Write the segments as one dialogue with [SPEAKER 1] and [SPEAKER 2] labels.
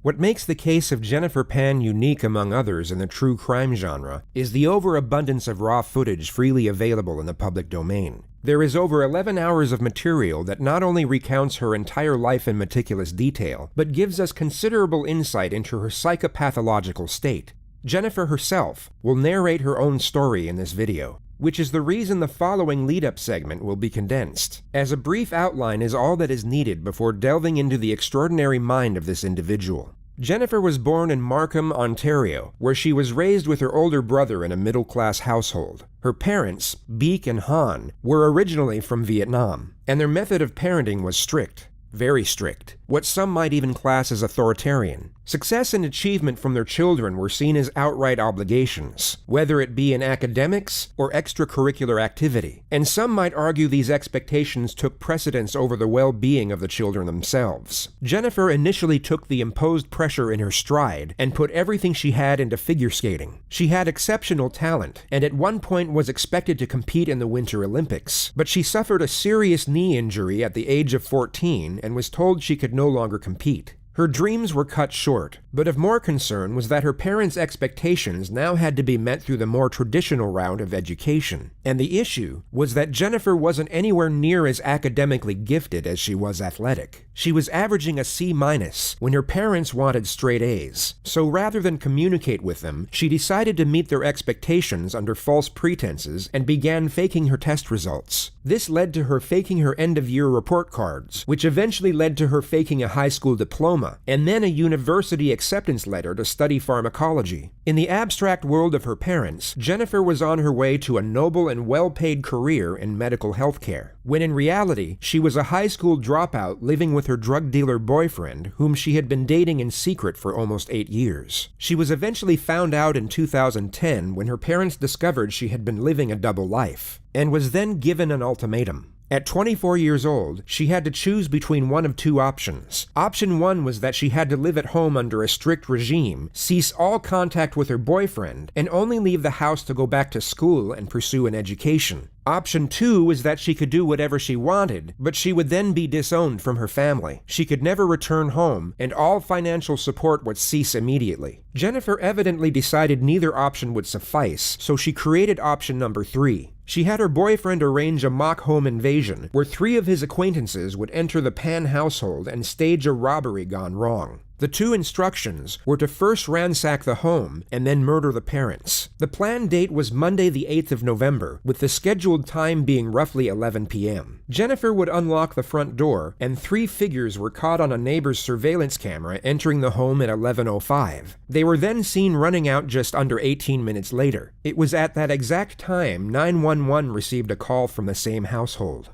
[SPEAKER 1] What makes the case of Jennifer Pan unique among others in the true crime genre is the overabundance of raw footage freely available in the public domain. There is over 11 hours of material that not only recounts her entire life in meticulous detail, but gives us considerable insight into her psychopathological state. Jennifer herself will narrate her own story in this video, which is the reason the following lead-up segment will be condensed, as a brief outline is all that is needed before delving into the extraordinary mind of this individual. Jennifer was born in Markham, Ontario, where she was raised with her older brother in a middle-class household. Her parents, Beek and Han, were originally from Vietnam, and their method of parenting was strict. Very strict. What some might even class as authoritarian. Success and achievement from their children were seen as outright obligations, whether it be in academics or extracurricular activity, and some might argue these expectations took precedence over the well-being of the children themselves. Jennifer initially took the imposed pressure in her stride and put everything she had into figure skating. She had exceptional talent, and at one point was expected to compete in the Winter Olympics, but she suffered a serious knee injury at the age of 14 and was told she could no longer compete. Her dreams were cut short, but of more concern was that her parents' expectations now had to be met through the more traditional route of education. And the issue was that Jennifer wasn't anywhere near as academically gifted as she was athletic. She was averaging a C- when her parents wanted straight A's. So rather than communicate with them, she decided to meet their expectations under false pretenses and began faking her test results. This led to her faking her end-of-year report cards, which eventually led to her faking a high school diploma, and then a university acceptance letter to study pharmacology. In the abstract world of her parents, Jennifer was on her way to a noble and well-paid career in medical healthcare, when in reality, she was a high school dropout living with her drug dealer boyfriend, whom she had been dating in secret for almost 8 years. She was eventually found out in 2010 when her parents discovered she had been living a double life, and was then given an ultimatum. At 24 years old, she had to choose between one of two options. Option one was that she had to live at home under a strict regime, cease all contact with her boyfriend, and only leave the house to go back to school and pursue an education. Option two was that she could do whatever she wanted, but she would then be disowned from her family. She could never return home, and all financial support would cease immediately. Jennifer evidently decided neither option would suffice, so she created option number 3. She had her boyfriend arrange a mock home invasion, where 3 of his acquaintances would enter the Pan household and stage a robbery gone wrong. The 2 instructions were to first ransack the home and then murder the parents. The planned date was Monday the 8th of November, with the scheduled time being roughly 11 p.m. Jennifer would unlock the front door, and 3 figures were caught on a neighbor's surveillance camera entering the home at 11:05. They were then seen running out just under 18 minutes later. It was at that exact time 911 received a call from the same household.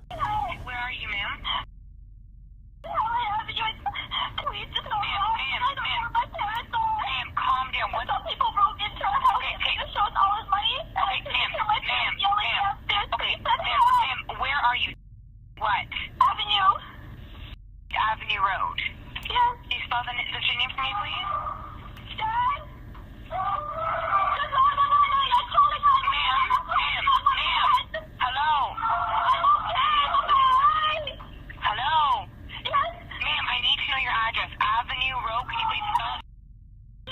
[SPEAKER 2] Avenue Road. Yes. Can you spell the name for me, please? Dad? Ma'am. Hello? Hello? Yes? Ma'am, I need to know your address. Avenue Road, can you please spell it?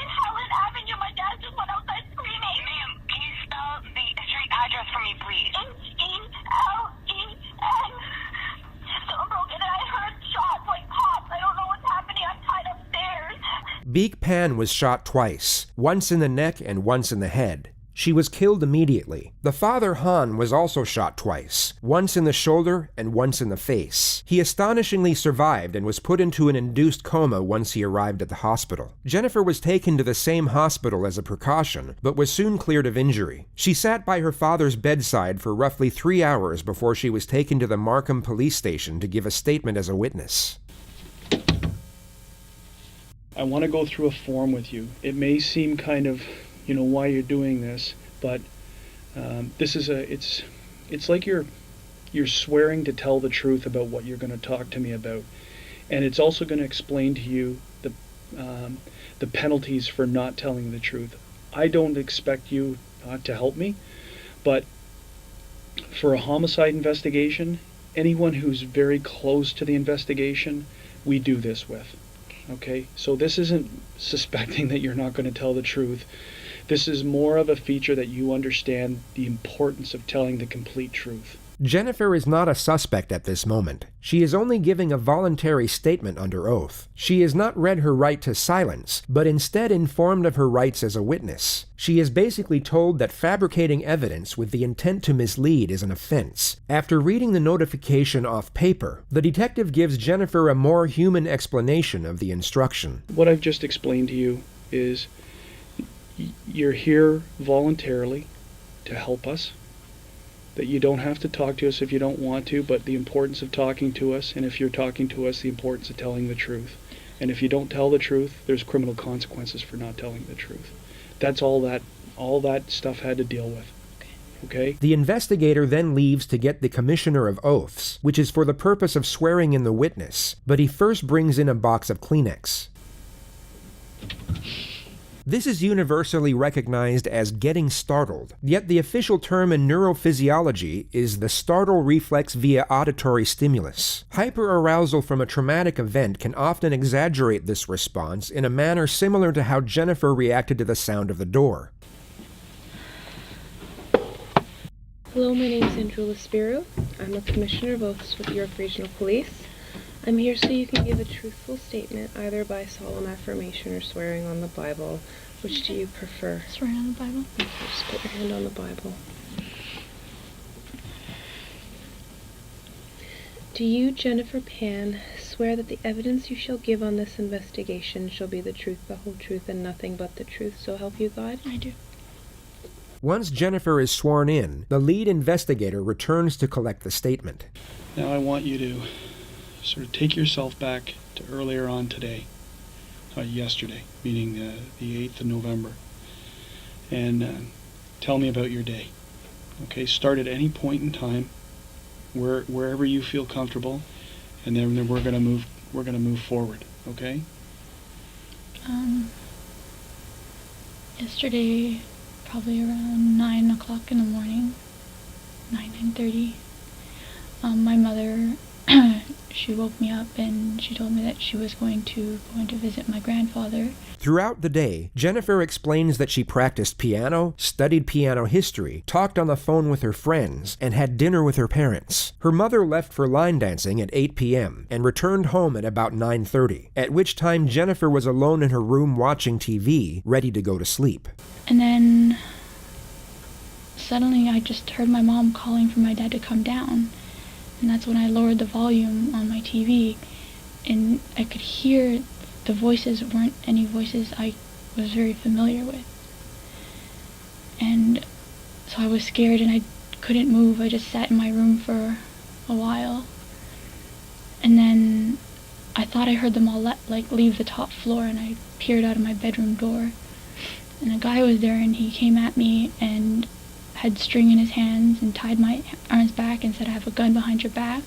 [SPEAKER 2] In Helen Avenue, my dad just went outside screaming. Ma'am, can you spell the street address for me, please? H-E-L-E-N. Someone broke in and I heard shots like pops. I don't know what's happening. I'm tied upstairs.
[SPEAKER 1] Beek Pan was shot twice, once in the neck and once in the head. She was killed immediately. The father, Han, was also shot twice, once in the shoulder and once in the face. He astonishingly survived and was put into an induced coma once he arrived at the hospital. Jennifer was taken to the same hospital as a precaution, but was soon cleared of injury. She sat by her father's bedside for roughly 3 hours before she was taken to the Markham police station to give a statement as a witness.
[SPEAKER 3] I want to go through a form with you. It may seem kind of, why you're doing this, but this is it's like you're swearing to tell the truth about what you're going to talk to me about, and it's also going to explain to you the penalties for not telling the truth. I don't expect you to help me, but for a homicide investigation, anyone who's very close to the investigation, we do this with. Okay? So this isn't suspecting that you're not going to tell the truth. This is more of a feature that you understand the importance of telling the complete truth.
[SPEAKER 1] Jennifer is not a suspect at this moment. She is only giving a voluntary statement under oath. She has not read her right to silence, but instead informed of her rights as a witness. She is basically told that fabricating evidence with the intent to mislead is an offense. After reading the notification off paper, the detective gives Jennifer a more human explanation of the instruction.
[SPEAKER 3] What I've just explained to you is you're here voluntarily to help us, that you don't have to talk to us if you don't want to, but the importance of talking to us, and if you're talking to us, the importance of telling the truth. And if you don't tell the truth, there's criminal consequences for not telling the truth. That's all that stuff had to deal with. Okay?
[SPEAKER 1] The investigator then leaves to get the Commissioner of Oaths, which is for the purpose of swearing in the witness, but he first brings in a box of Kleenex. This is universally recognized as getting startled, yet the official term in neurophysiology is the startle reflex via auditory stimulus. Hyperarousal from a traumatic event can often exaggerate this response in a manner similar to how Jennifer reacted to the sound of the door.
[SPEAKER 4] Hello, my name is Andrew Laspiro. I'm a Commissioner of Oaths with York Regional Police. I'm here so you can give a truthful statement, either by solemn affirmation or swearing on the Bible. Which do you prefer?
[SPEAKER 5] Swearing on the Bible.
[SPEAKER 4] Okay, just put your hand on the Bible. Do you, Jennifer Pan, swear that the evidence you shall give on this investigation shall be the truth, the whole truth, and nothing but the truth, so help you God?
[SPEAKER 5] I do.
[SPEAKER 1] Once Jennifer is sworn in, the lead investigator returns to collect the statement.
[SPEAKER 3] Now I want you to sort of take yourself back to earlier on today, yesterday, meaning the 8th of November, and tell me about your day. Okay, start at any point in time, wherever you feel comfortable, and then we're gonna move forward. Okay.
[SPEAKER 5] Yesterday, probably around 9 o'clock in the morning, 9:30. My mother. She woke me up and she told me that she was going to visit my grandfather.
[SPEAKER 1] Throughout the day, Jennifer explains that she practiced piano, studied piano history, talked on the phone with her friends, and had dinner with her parents. Her mother left for line dancing at 8 p.m. and returned home at about 9:30, at which time Jennifer was alone in her room watching TV, ready to go to sleep.
[SPEAKER 5] And then suddenly I just heard my mom calling for my dad to come down. And that's when I lowered the volume on my TV, and I could hear the voices weren't any voices I was very familiar with. And so I was scared and I couldn't move. I just sat in my room for a while. And then I thought I heard them all leave the top floor, and I peered out of my bedroom door. And a guy was there, and he came at me and had string in his hands and tied my arms back and said, "I have a gun behind your back.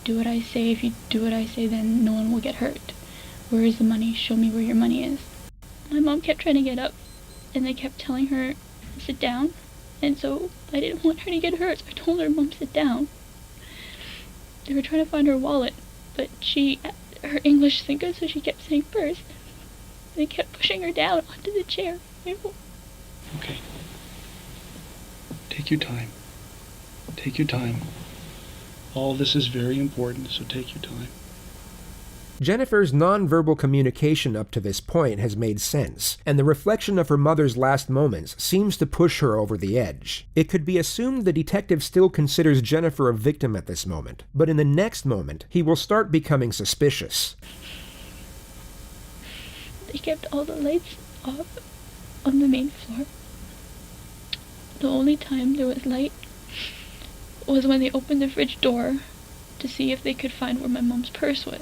[SPEAKER 5] Do what I say. If you do what I say, then no one will get hurt. Where is the money? Show me where your money is." My mom kept trying to get up, and they kept telling her, "Sit down." And so I didn't want her to get hurt, so I told her, "Mom, sit down." They were trying to find her wallet, but her English isn't good, so she kept saying purse. They kept pushing her down onto the chair.
[SPEAKER 3] Okay. Take your time. Take your time. All this is very important, so take your time.
[SPEAKER 1] Jennifer's nonverbal communication up to this point has made sense, and the reflection of her mother's last moments seems to push her over the edge. It could be assumed the detective still considers Jennifer a victim at this moment, but in the next moment, he will start becoming suspicious.
[SPEAKER 5] They kept all the lights off on the main floor. The only time there was light was when they opened the fridge door to see if they could find where my mom's purse was.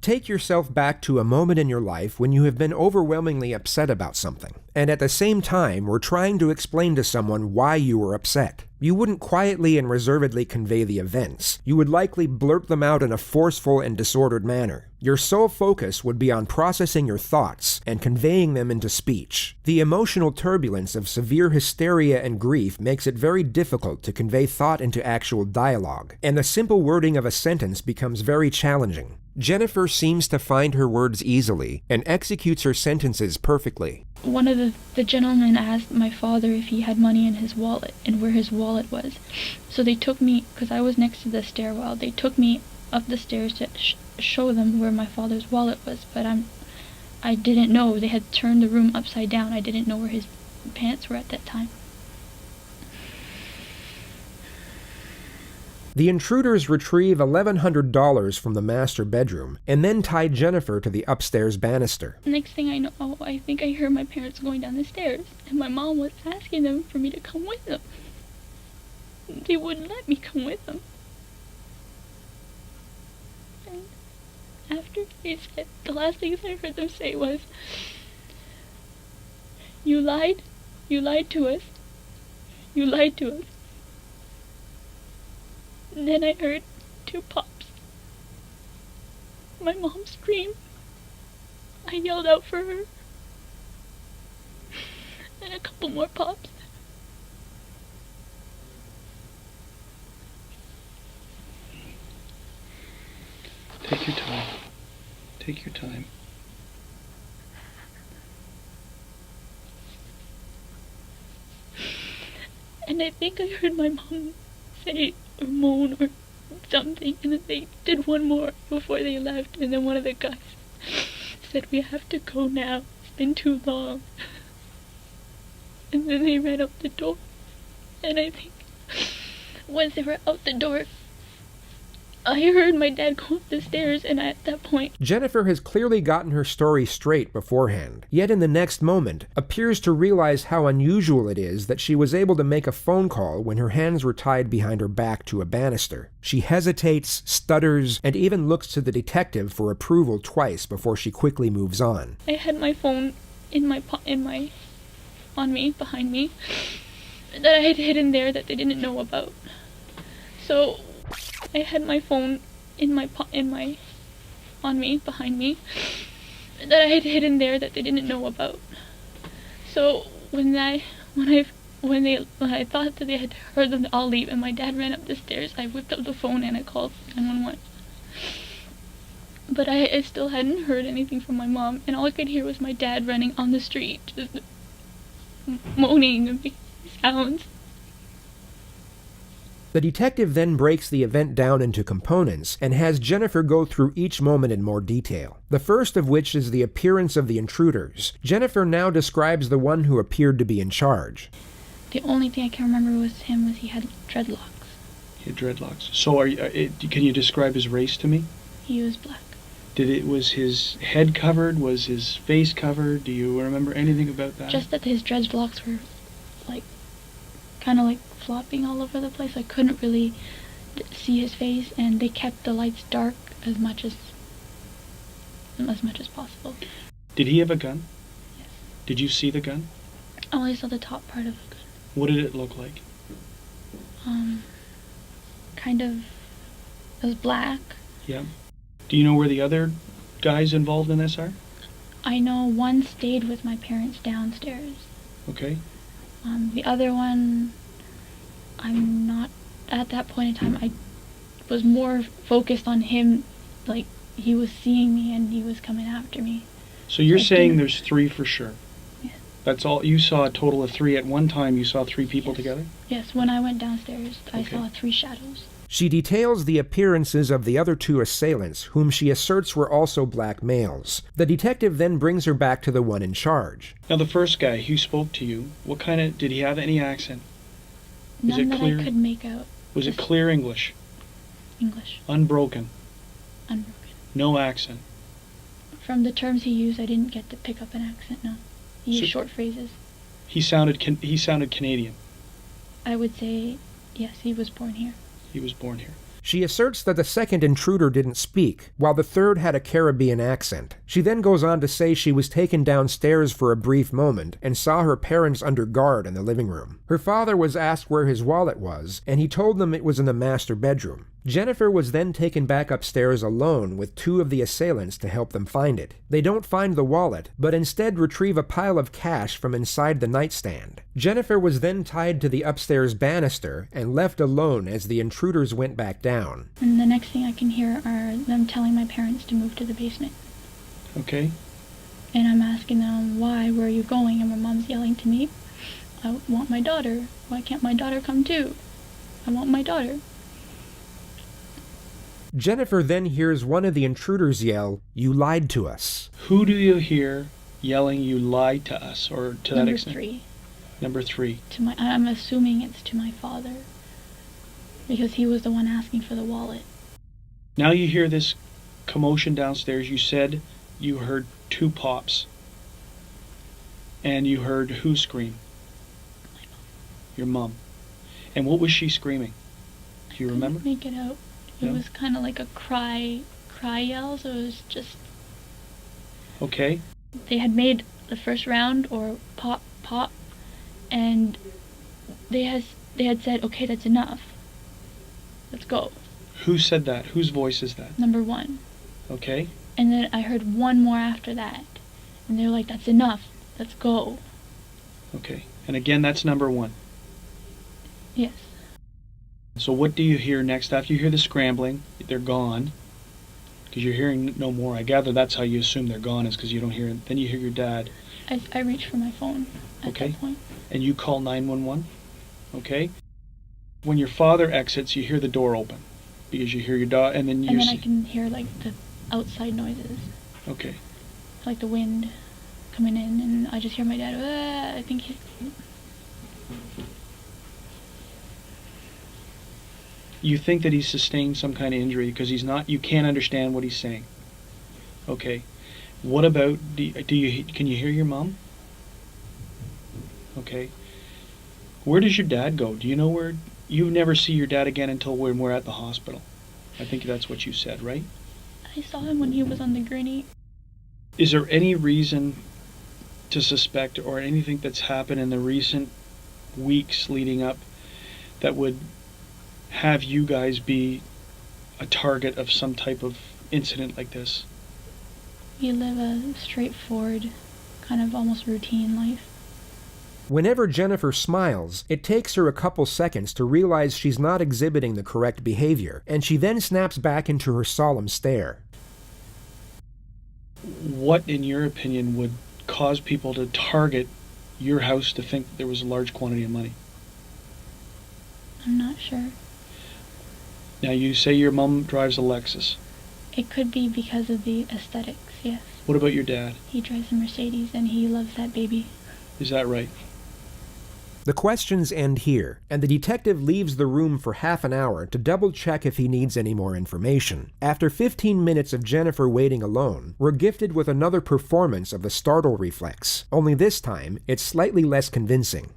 [SPEAKER 1] Take yourself back to a moment in your life when you have been overwhelmingly upset about something, and at the same time were trying to explain to someone why you were upset. You wouldn't quietly and reservedly convey the events. You would likely blurt them out in a forceful and disordered manner. Your sole focus would be on processing your thoughts and conveying them into speech. The emotional turbulence of severe hysteria and grief makes it very difficult to convey thought into actual dialogue, and the simple wording of a sentence becomes very challenging. Jennifer seems to find her words easily and executes her sentences perfectly.
[SPEAKER 5] One of the gentlemen asked my father if he had money in his wallet and where his wallet was. So they took me, because I was next to the stairwell, they took me up the stairs to show them where my father's wallet was. But I didn't know. They had turned the room upside down. I didn't know where his pants were at that time.
[SPEAKER 1] The intruders retrieve $1,100 from the master bedroom and then tie Jennifer to the upstairs banister.
[SPEAKER 5] Next thing I know, I think I heard my parents going down the stairs, and my mom was asking them for me to come with them. They wouldn't let me come with them. And after they said, the last things I heard them say was, "You lied to us. You lied to us." And then I heard 2 pops. My mom screamed. I yelled out for her. And a couple more pops.
[SPEAKER 3] Take your time. Take your time.
[SPEAKER 5] And I think I heard my mom say or moan or something, and then they did one more before they left, and then one of the guys said, "We have to go now, it's been too long." And then they ran out the door, and I think once they were out the door, I heard my dad go up the stairs, and at that point...
[SPEAKER 1] Jennifer has clearly gotten her story straight beforehand, yet in the next moment appears to realize how unusual it is that she was able to make a phone call when her hands were tied behind her back to a banister. She hesitates, stutters, and even looks to the detective for approval twice before she quickly moves on.
[SPEAKER 5] I had my phone on me, behind me, that I had hidden there that they didn't know about. So I had my phone on me, behind me, that I had hidden there that they didn't know about. So when I thought that they had heard them all leave and my dad ran up the stairs, I whipped up the phone and I called 911. But I still hadn't heard anything from my mom, and all I could hear was my dad running on the street, just moaning and making sounds.
[SPEAKER 1] The detective then breaks the event down into components and has Jennifer go through each moment in more detail. The first of which is the appearance of the intruders. Jennifer now describes the one who appeared to be in charge.
[SPEAKER 5] The only thing I can remember was he had dreadlocks.
[SPEAKER 3] He had dreadlocks. So can you describe his race to me?
[SPEAKER 5] He was black.
[SPEAKER 3] Was his head covered? Was his face covered? Do you remember anything about that?
[SPEAKER 5] Just that his dreadlocks were kind of flopping all over the place. I couldn't really see his face, and they kept the lights dark as much as possible.
[SPEAKER 3] Did he have a gun?
[SPEAKER 5] Yes.
[SPEAKER 3] Did you see the gun?
[SPEAKER 5] I only saw the top part of the gun.
[SPEAKER 3] What did it look like?
[SPEAKER 5] It was black.
[SPEAKER 3] Yeah. Do you know where the other guys involved in this are?
[SPEAKER 5] I know one stayed with my parents downstairs.
[SPEAKER 3] Okay.
[SPEAKER 5] The other one, I'm not, at that point in time, I was more focused on him, he was seeing me and he was coming after me.
[SPEAKER 3] So you're saying there's 3 for sure?
[SPEAKER 5] Yes.
[SPEAKER 3] That's all, you saw a total of 3 at one time, you saw 3 people
[SPEAKER 5] Yes.
[SPEAKER 3] together?
[SPEAKER 5] Yes, when I went downstairs, I
[SPEAKER 3] Okay.
[SPEAKER 5] saw 3 shadows.
[SPEAKER 1] She details the appearances of the other 2 assailants, whom she asserts were also black males. The detective then brings her back to the one in charge.
[SPEAKER 3] Now the first guy who spoke to you, did he have any accent? Was
[SPEAKER 5] None
[SPEAKER 3] it
[SPEAKER 5] that
[SPEAKER 3] clear?
[SPEAKER 5] I could make out.
[SPEAKER 3] Was it clear English?
[SPEAKER 5] English,
[SPEAKER 3] Unbroken?
[SPEAKER 5] unbroken.
[SPEAKER 3] No accent?
[SPEAKER 5] From the terms he used, I didn't get to pick up an accent, no. He used
[SPEAKER 3] So-
[SPEAKER 5] short phrases.
[SPEAKER 3] He sounded Canadian.
[SPEAKER 5] I would say, yes, he was born here.
[SPEAKER 3] He was born here.
[SPEAKER 1] She asserts that the second intruder didn't speak, while the third had a Caribbean accent. She then goes on to say she was taken downstairs for a brief moment and saw her parents under guard in the living room. Her father was asked where his wallet was, and he told them it was in the master bedroom. Jennifer was then taken back upstairs alone with two of the assailants to help them find it. They don't find the wallet, but instead retrieve a pile of cash from inside the nightstand. Jennifer was then tied to the upstairs banister and left alone as the intruders went back down.
[SPEAKER 5] And the next thing I can hear are them telling my parents to move to the basement.
[SPEAKER 3] Okay.
[SPEAKER 5] And I'm asking them, why, where are you going? And my mom's yelling to me, I want my daughter. Why can't my daughter come too? I want my daughter.
[SPEAKER 1] Jennifer then hears one of the intruders yell, "You lied to us."
[SPEAKER 3] Who do you hear yelling, "You lied to us," or to that
[SPEAKER 5] Number
[SPEAKER 3] extent?
[SPEAKER 5] 3.
[SPEAKER 3] Number 3.
[SPEAKER 5] I'm assuming it's to my father, because he was the one asking for the wallet.
[SPEAKER 3] Now you hear this commotion downstairs. You said you heard 2 pops. And you heard who scream? Your mom. And what was she screaming? Do you remember?
[SPEAKER 5] I couldn't make it out. It
[SPEAKER 3] No?
[SPEAKER 5] was kind of like a cry yell, so it was just,
[SPEAKER 3] Okay.
[SPEAKER 5] they had made the first round, or pop, and they had said, okay, that's enough. Let's go.
[SPEAKER 3] Who said that? Whose voice is that?
[SPEAKER 5] Number 1.
[SPEAKER 3] Okay.
[SPEAKER 5] And then I heard one more after that. And they were like, that's enough. Let's go.
[SPEAKER 3] Okay. And again, that's number 1.
[SPEAKER 5] Yes.
[SPEAKER 3] So what do you hear next? After you hear the scrambling, they're gone. Because you're hearing no more. I gather that's how you assume they're gone, is because you don't hear it. Then you hear your dad.
[SPEAKER 5] I reached for my phone at
[SPEAKER 3] Okay.
[SPEAKER 5] that point.
[SPEAKER 3] And you call 911. Okay. When your father exits, you hear the door open. Because you hear your dog, and then you
[SPEAKER 5] And then I can hear like the outside noises,
[SPEAKER 3] Okay.
[SPEAKER 5] like the wind coming in, and I just hear my dad, I think he...
[SPEAKER 3] You think that he's sustained some kind of injury because he's not, you can't understand what he's saying. Okay. What about, can you hear your mom? Okay. Where does your dad go? Do you know where, you never see your dad again until when we're at the hospital. I think that's what you said, right?
[SPEAKER 5] I saw him when he was on the gurney.
[SPEAKER 3] Is there any reason to suspect, or anything that's happened in the recent weeks leading up, that would have you guys be a target of some type of incident like this?
[SPEAKER 5] We live a straightforward, kind of almost routine life.
[SPEAKER 1] Whenever Jennifer smiles, it takes her a couple seconds to realize she's not exhibiting the correct behavior, and she then snaps back into her solemn stare.
[SPEAKER 3] What, in your opinion, would cause people to target your house to think that there was a large quantity of money?
[SPEAKER 5] I'm not sure.
[SPEAKER 3] Now, you say your mom drives a Lexus.
[SPEAKER 5] It could be because of the aesthetics, yes.
[SPEAKER 3] What about your dad?
[SPEAKER 5] He drives a Mercedes and he loves that baby.
[SPEAKER 3] Is that right?
[SPEAKER 1] The questions end here, and the detective leaves the room for half an hour to double-check if he needs any more information. After 15 minutes of Jennifer waiting alone, we're gifted with another performance of the startle reflex, only this time it's slightly less convincing.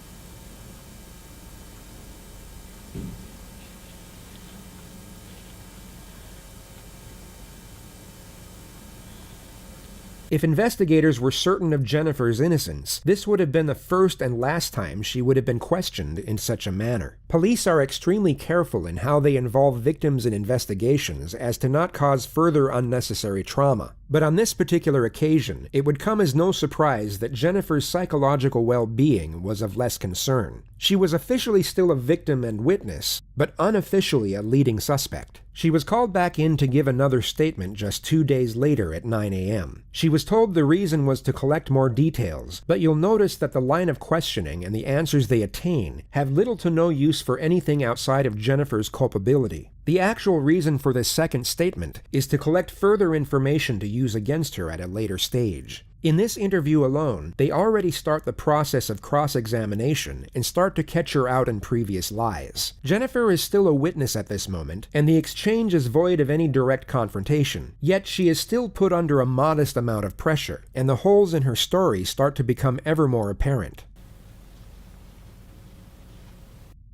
[SPEAKER 1] If investigators were certain of Jennifer's innocence, this would have been the first and last time she would have been questioned in such a manner. Police are extremely careful in how they involve victims in investigations as to not cause further unnecessary trauma. But on this particular occasion, it would come as no surprise that Jennifer's psychological well-being was of less concern. She was officially still a victim and witness, but unofficially a leading suspect. She was called back in to give another statement just 2 days later at 9 a.m. She was told the reason was to collect more details, but you'll notice that the line of questioning and the answers they attain have little to no use for anything outside of Jennifer's culpability. The actual reason for this second statement is to collect further information to use against her at a later stage. In this interview alone, they already start the process of cross-examination and start to catch her out in previous lies. Jennifer is still a witness at this moment, and the exchange is void of any direct confrontation. Yet she is still put under a modest amount of pressure, and the holes in her story start to become ever more apparent.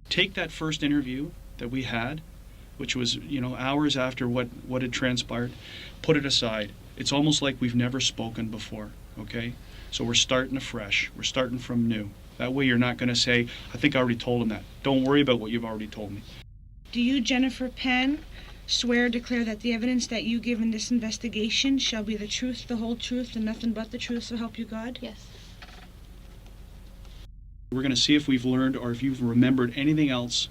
[SPEAKER 3] Take that first interview that we had which was, hours after what had transpired, put it aside. It's almost like we've never spoken before, okay? So we're starting afresh. We're starting from new. That way you're not going to say, I think I already told him that. Don't worry about what you've already told me.
[SPEAKER 6] Do you, Jennifer Penn, swear or declare that the evidence that you give in this investigation shall be the truth, the whole truth, and nothing but the truth, so help you God?
[SPEAKER 5] Yes.
[SPEAKER 3] We're going to see if we've learned or if you've remembered anything else.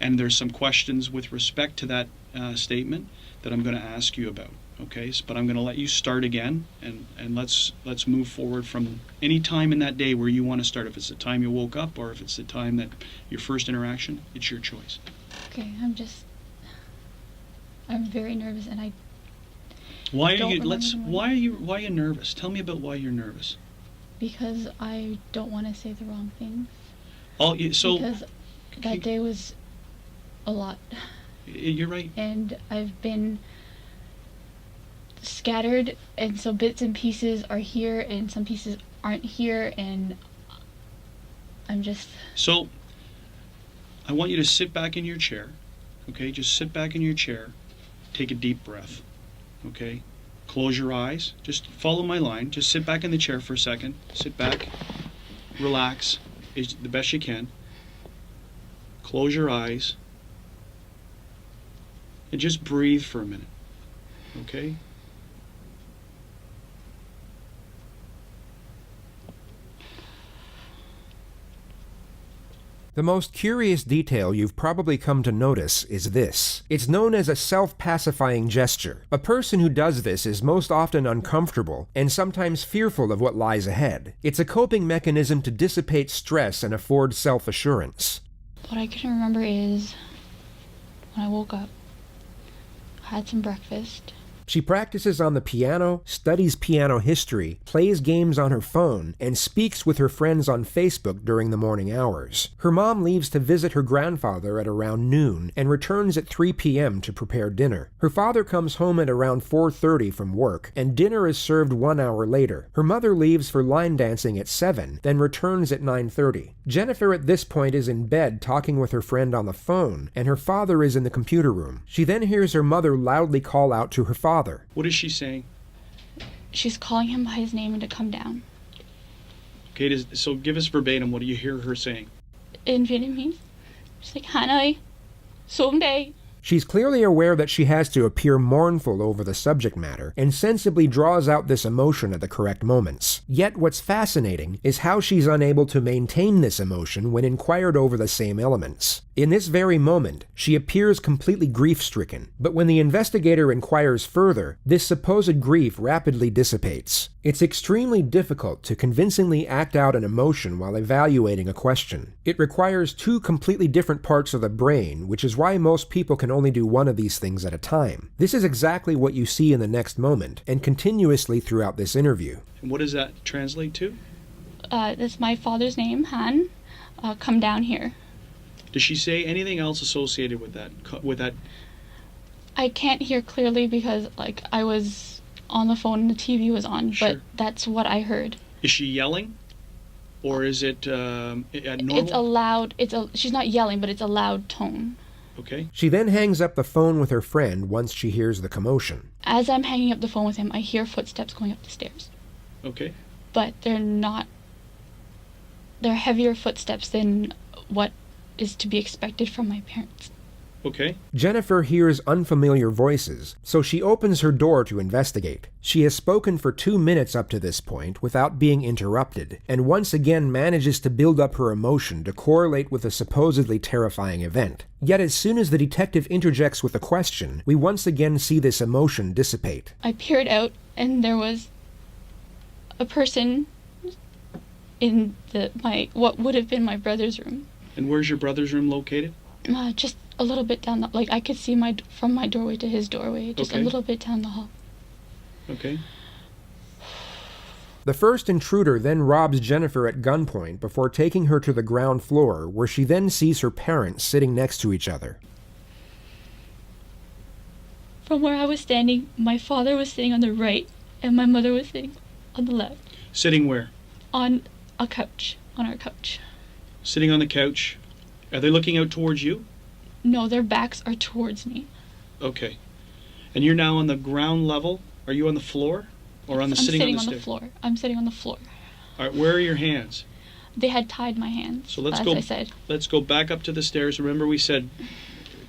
[SPEAKER 3] And there's some questions with respect to that statement that I'm going to ask you about. Okay, but I'm going to let you start again, and let's move forward from any time in that day where you want to start. If it's the time you woke up or if it's the time that your first interaction, it's your choice.
[SPEAKER 5] Okay, I'm very nervous, and
[SPEAKER 3] Why are
[SPEAKER 5] don't
[SPEAKER 3] you?
[SPEAKER 5] remember
[SPEAKER 3] Let's.
[SPEAKER 5] the morning.
[SPEAKER 3] Why are you nervous? Tell me about why you're nervous.
[SPEAKER 5] because I don't want to say the wrong things.
[SPEAKER 3] So
[SPEAKER 5] Because that day was a lot,
[SPEAKER 3] you're right.
[SPEAKER 5] and I've been scattered, and so bits and pieces are here, and some pieces aren't here, and I'm just...
[SPEAKER 3] So I want you to sit back in your chair. Okay, just sit back in your chair. Take a deep breath. Okay, close your eyes. Just follow my line. Just sit back in the chair for a second. Sit back, relax, is the best you can. Close your eyes and just breathe for a minute. Okay?
[SPEAKER 1] The most curious detail you've probably come to notice is this. It's known as a self-pacifying gesture. A person who does this is most often uncomfortable and sometimes fearful of what lies ahead. It's a coping mechanism to dissipate stress and afford self-assurance.
[SPEAKER 5] What I can remember is when I woke up, I had some breakfast.
[SPEAKER 1] She practices on the piano, studies piano history, plays games on her phone, and speaks with her friends on Facebook during the morning hours. Her mom leaves to visit her grandfather at around noon and returns at 3 p.m. to prepare dinner. Her father comes home at around 4:30 from work, and dinner is served 1 hour later. Her mother leaves for line dancing at 7, then returns at 9:30. Jennifer at this point is in bed talking with her friend on the phone, and her father is in the computer room. She then hears her mother loudly call out to her father.
[SPEAKER 3] What is she saying?
[SPEAKER 5] She's calling him by his name and to come down.
[SPEAKER 3] Okay, so give us verbatim. What do you hear her saying?
[SPEAKER 5] In Vietnamese, she's like, Hanoi, xuống đây.
[SPEAKER 1] She's clearly aware that she has to appear mournful over the subject matter, and sensibly draws out this emotion at the correct moments. Yet what's fascinating is how she's unable to maintain this emotion when inquired over the same elements. In this very moment, she appears completely grief-stricken, but when the investigator inquires further, this supposed grief rapidly dissipates. It's extremely difficult to convincingly act out an emotion while evaluating a question. It requires two completely different parts of the brain, which is why most people can only do one of these things at a time. This is exactly what you see in the next moment, and continuously throughout this interview.
[SPEAKER 3] And what does that translate to?
[SPEAKER 5] That's my father's name, Han. Come down here.
[SPEAKER 3] Does she say anything else associated with that?
[SPEAKER 5] I can't hear clearly because, I was on the phone and the TV was on,
[SPEAKER 3] Sure.
[SPEAKER 5] but that's what I heard.
[SPEAKER 3] Is she yelling? Or is it normal?
[SPEAKER 5] It's a loud, she's not yelling, but it's a loud tone.
[SPEAKER 3] Okay.
[SPEAKER 1] She then hangs up the phone with her friend once she hears the commotion.
[SPEAKER 5] As I'm hanging up the phone with him, I hear footsteps going up the stairs.
[SPEAKER 3] Okay.
[SPEAKER 5] But they're heavier footsteps than what is to be expected from my parents.
[SPEAKER 3] Okay.
[SPEAKER 1] Jennifer hears unfamiliar voices, so she opens her door to investigate. She has spoken for 2 minutes up to this point without being interrupted, and once again manages to build up her emotion to correlate with a supposedly terrifying event. Yet as soon as the detective interjects with a question, we once again see this emotion dissipate.
[SPEAKER 5] I peered out, and there was a person in what would have been my brother's room.
[SPEAKER 3] And where's your brother's room located?
[SPEAKER 5] Just a little bit down I could see from my doorway to his doorway, just
[SPEAKER 3] Okay.
[SPEAKER 5] a little bit down the hall.
[SPEAKER 3] Okay.
[SPEAKER 1] The first intruder then robs Jennifer at gunpoint before taking her to the ground floor, where she then sees her parents sitting next to each other.
[SPEAKER 5] From where I was standing, my father was sitting on the right, and my mother was sitting on the left,
[SPEAKER 3] Sitting where?
[SPEAKER 5] on our couch.
[SPEAKER 3] Sitting on the couch. Are they looking out towards you?
[SPEAKER 5] No, their backs are towards me.
[SPEAKER 3] Okay. And you're now on the ground level? Are you on the floor? Or on the
[SPEAKER 5] I'm
[SPEAKER 3] sitting on the
[SPEAKER 5] on the
[SPEAKER 3] stairs?
[SPEAKER 5] floor. I'm sitting on the floor.
[SPEAKER 3] All right, where are your hands?
[SPEAKER 5] They had tied my hands,
[SPEAKER 3] So let's
[SPEAKER 5] as
[SPEAKER 3] go.
[SPEAKER 5] I said.
[SPEAKER 3] Let's go back up to the stairs. Remember we said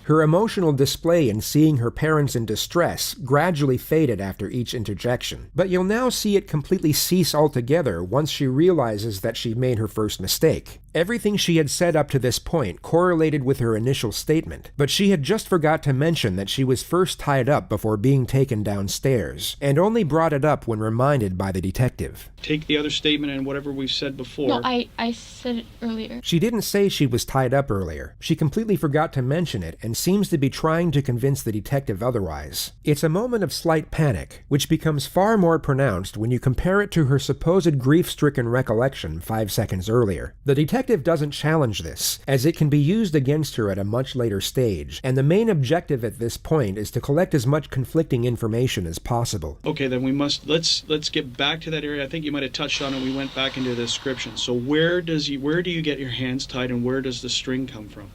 [SPEAKER 1] Her emotional display in seeing her parents in distress gradually faded after each interjection, but you'll now see it completely cease altogether once she realizes that she made her first mistake. Everything she had said up to this point correlated with her initial statement, but she had just forgot to mention that she was first tied up before being taken downstairs, and only brought it up when reminded by the detective.
[SPEAKER 3] take the other statement and whatever we've said before.
[SPEAKER 5] No, I said it earlier.
[SPEAKER 1] She didn't say she was tied up earlier. She completely forgot to mention it and seems to be trying to convince the detective otherwise. It's a moment of slight panic, which becomes far more pronounced when you compare it to her supposed grief-stricken recollection 5 seconds earlier. The detective doesn't challenge this, as it can be used against her at a much later stage, and the main objective at this point is to collect as much conflicting information as possible.
[SPEAKER 3] Okay, then we must let's get back to that area. I think you might have touched on it. We went back into the description. So where do you get your hands tied, and where does the string come from?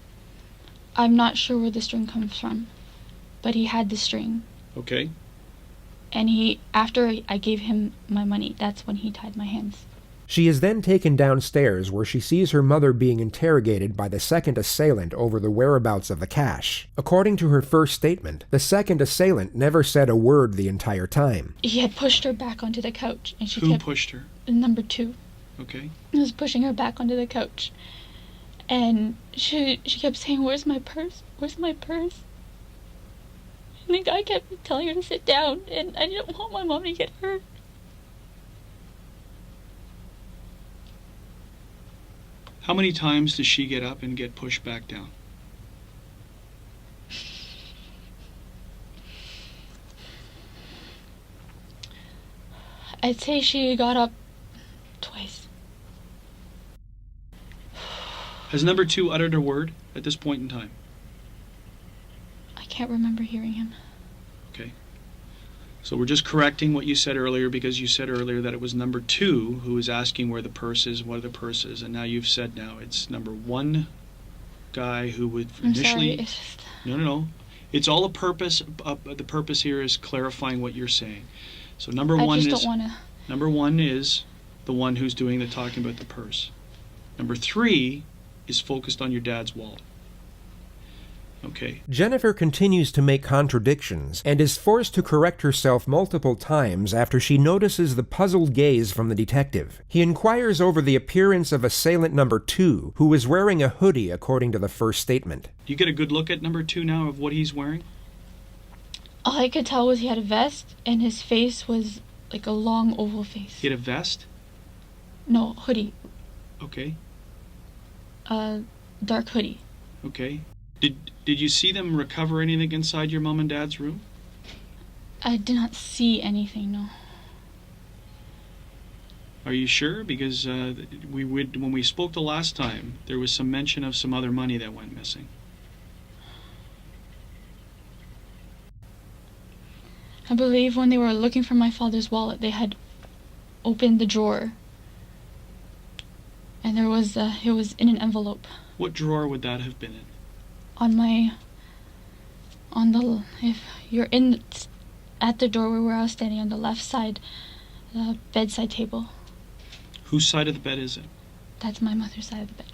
[SPEAKER 5] I'm not sure where the string comes from, but he had the string.
[SPEAKER 3] Okay.
[SPEAKER 5] And after I gave him my money, that's when he tied my hands.
[SPEAKER 1] She is then taken downstairs where she sees her mother being interrogated by the second assailant over the whereabouts of the cash. According to her first statement, the second assailant never said a word the entire time.
[SPEAKER 5] He had pushed her back onto the couch, and she
[SPEAKER 3] Who
[SPEAKER 5] kept...
[SPEAKER 3] pushed her?
[SPEAKER 5] Number 2.
[SPEAKER 3] Okay.
[SPEAKER 5] He was pushing her back onto the couch. And she kept saying, "Where's my purse? Where's my purse?" And the guy kept telling her to sit down, and I didn't want my mom to get hurt.
[SPEAKER 3] How many times does she get up and get pushed back down?
[SPEAKER 5] I'd say she got up twice.
[SPEAKER 3] Has number 2 uttered a word at this point in time?
[SPEAKER 5] I can't remember hearing him.
[SPEAKER 3] Okay. So we're just correcting what you said earlier, because you said earlier that it was number 2 who was asking where the purse is, what are the purses, and now you've said now it's number 1 guy who would
[SPEAKER 5] I'm
[SPEAKER 3] initially...
[SPEAKER 5] sorry, it's just...
[SPEAKER 3] No. It's all a purpose. The purpose here is clarifying what you're saying. So number
[SPEAKER 5] I
[SPEAKER 3] 1
[SPEAKER 5] just
[SPEAKER 3] is...
[SPEAKER 5] don't want to...
[SPEAKER 3] Number 1 is the one who's doing the talking about the purse. Number 3 is focused on your dad's wallet. Okay.
[SPEAKER 1] Jennifer continues to make contradictions and is forced to correct herself multiple times after she notices the puzzled gaze from the detective. He inquires over the appearance of assailant number 2, who is wearing a hoodie according to the first statement.
[SPEAKER 3] Do you get a good look at number 2 now of what he's wearing?
[SPEAKER 5] All I could tell was he had a vest, and his face was like a long oval face.
[SPEAKER 3] He had a vest?
[SPEAKER 5] No, hoodie.
[SPEAKER 3] Okay.
[SPEAKER 5] Dark hoodie.
[SPEAKER 3] Okay. Did you see them recover anything inside your mom and dad's room?
[SPEAKER 5] I did not see anything, no.
[SPEAKER 3] Are you sure? Because when we spoke the last time, there was some mention of some other money that went missing.
[SPEAKER 5] I believe when they were looking for my father's wallet, they had opened the drawer. And it was in an envelope.
[SPEAKER 3] What drawer would that have been in?
[SPEAKER 5] If you're at the doorway where I was standing on the left side, the bedside table.
[SPEAKER 3] Whose side of the bed is it?
[SPEAKER 5] That's my mother's side of the bed.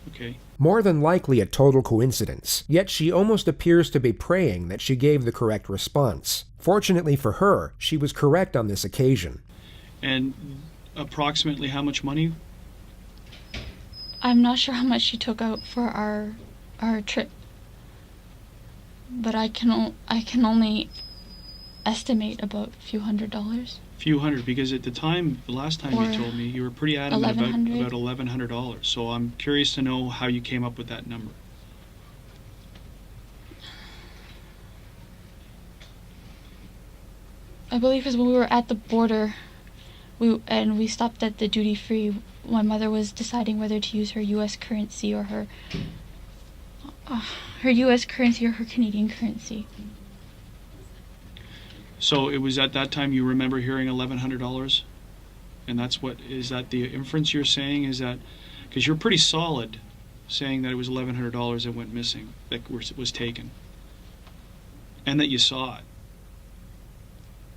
[SPEAKER 3] Okay.
[SPEAKER 1] More than likely a total coincidence, yet she almost appears to be praying that she gave the correct response. Fortunately for her, she was correct on this occasion.
[SPEAKER 3] And approximately how much money?
[SPEAKER 5] I'm not sure how much she took out for our trip, but I can only estimate about a few $100s.
[SPEAKER 3] Few hundred, because at the time, the last time you told me, you were pretty adamant about $1,100. So I'm curious to know how you came up with that number.
[SPEAKER 5] I believe because when we were at the border, we stopped at the duty free. My mother was deciding whether to use her U.S. currency or her U.S. currency or her Canadian currency.
[SPEAKER 3] So it was at that time you remember hearing $1,100, and is that the inference you're saying? Is that because you're pretty solid saying that it was $1,100 that went missing, that was taken, and that you saw it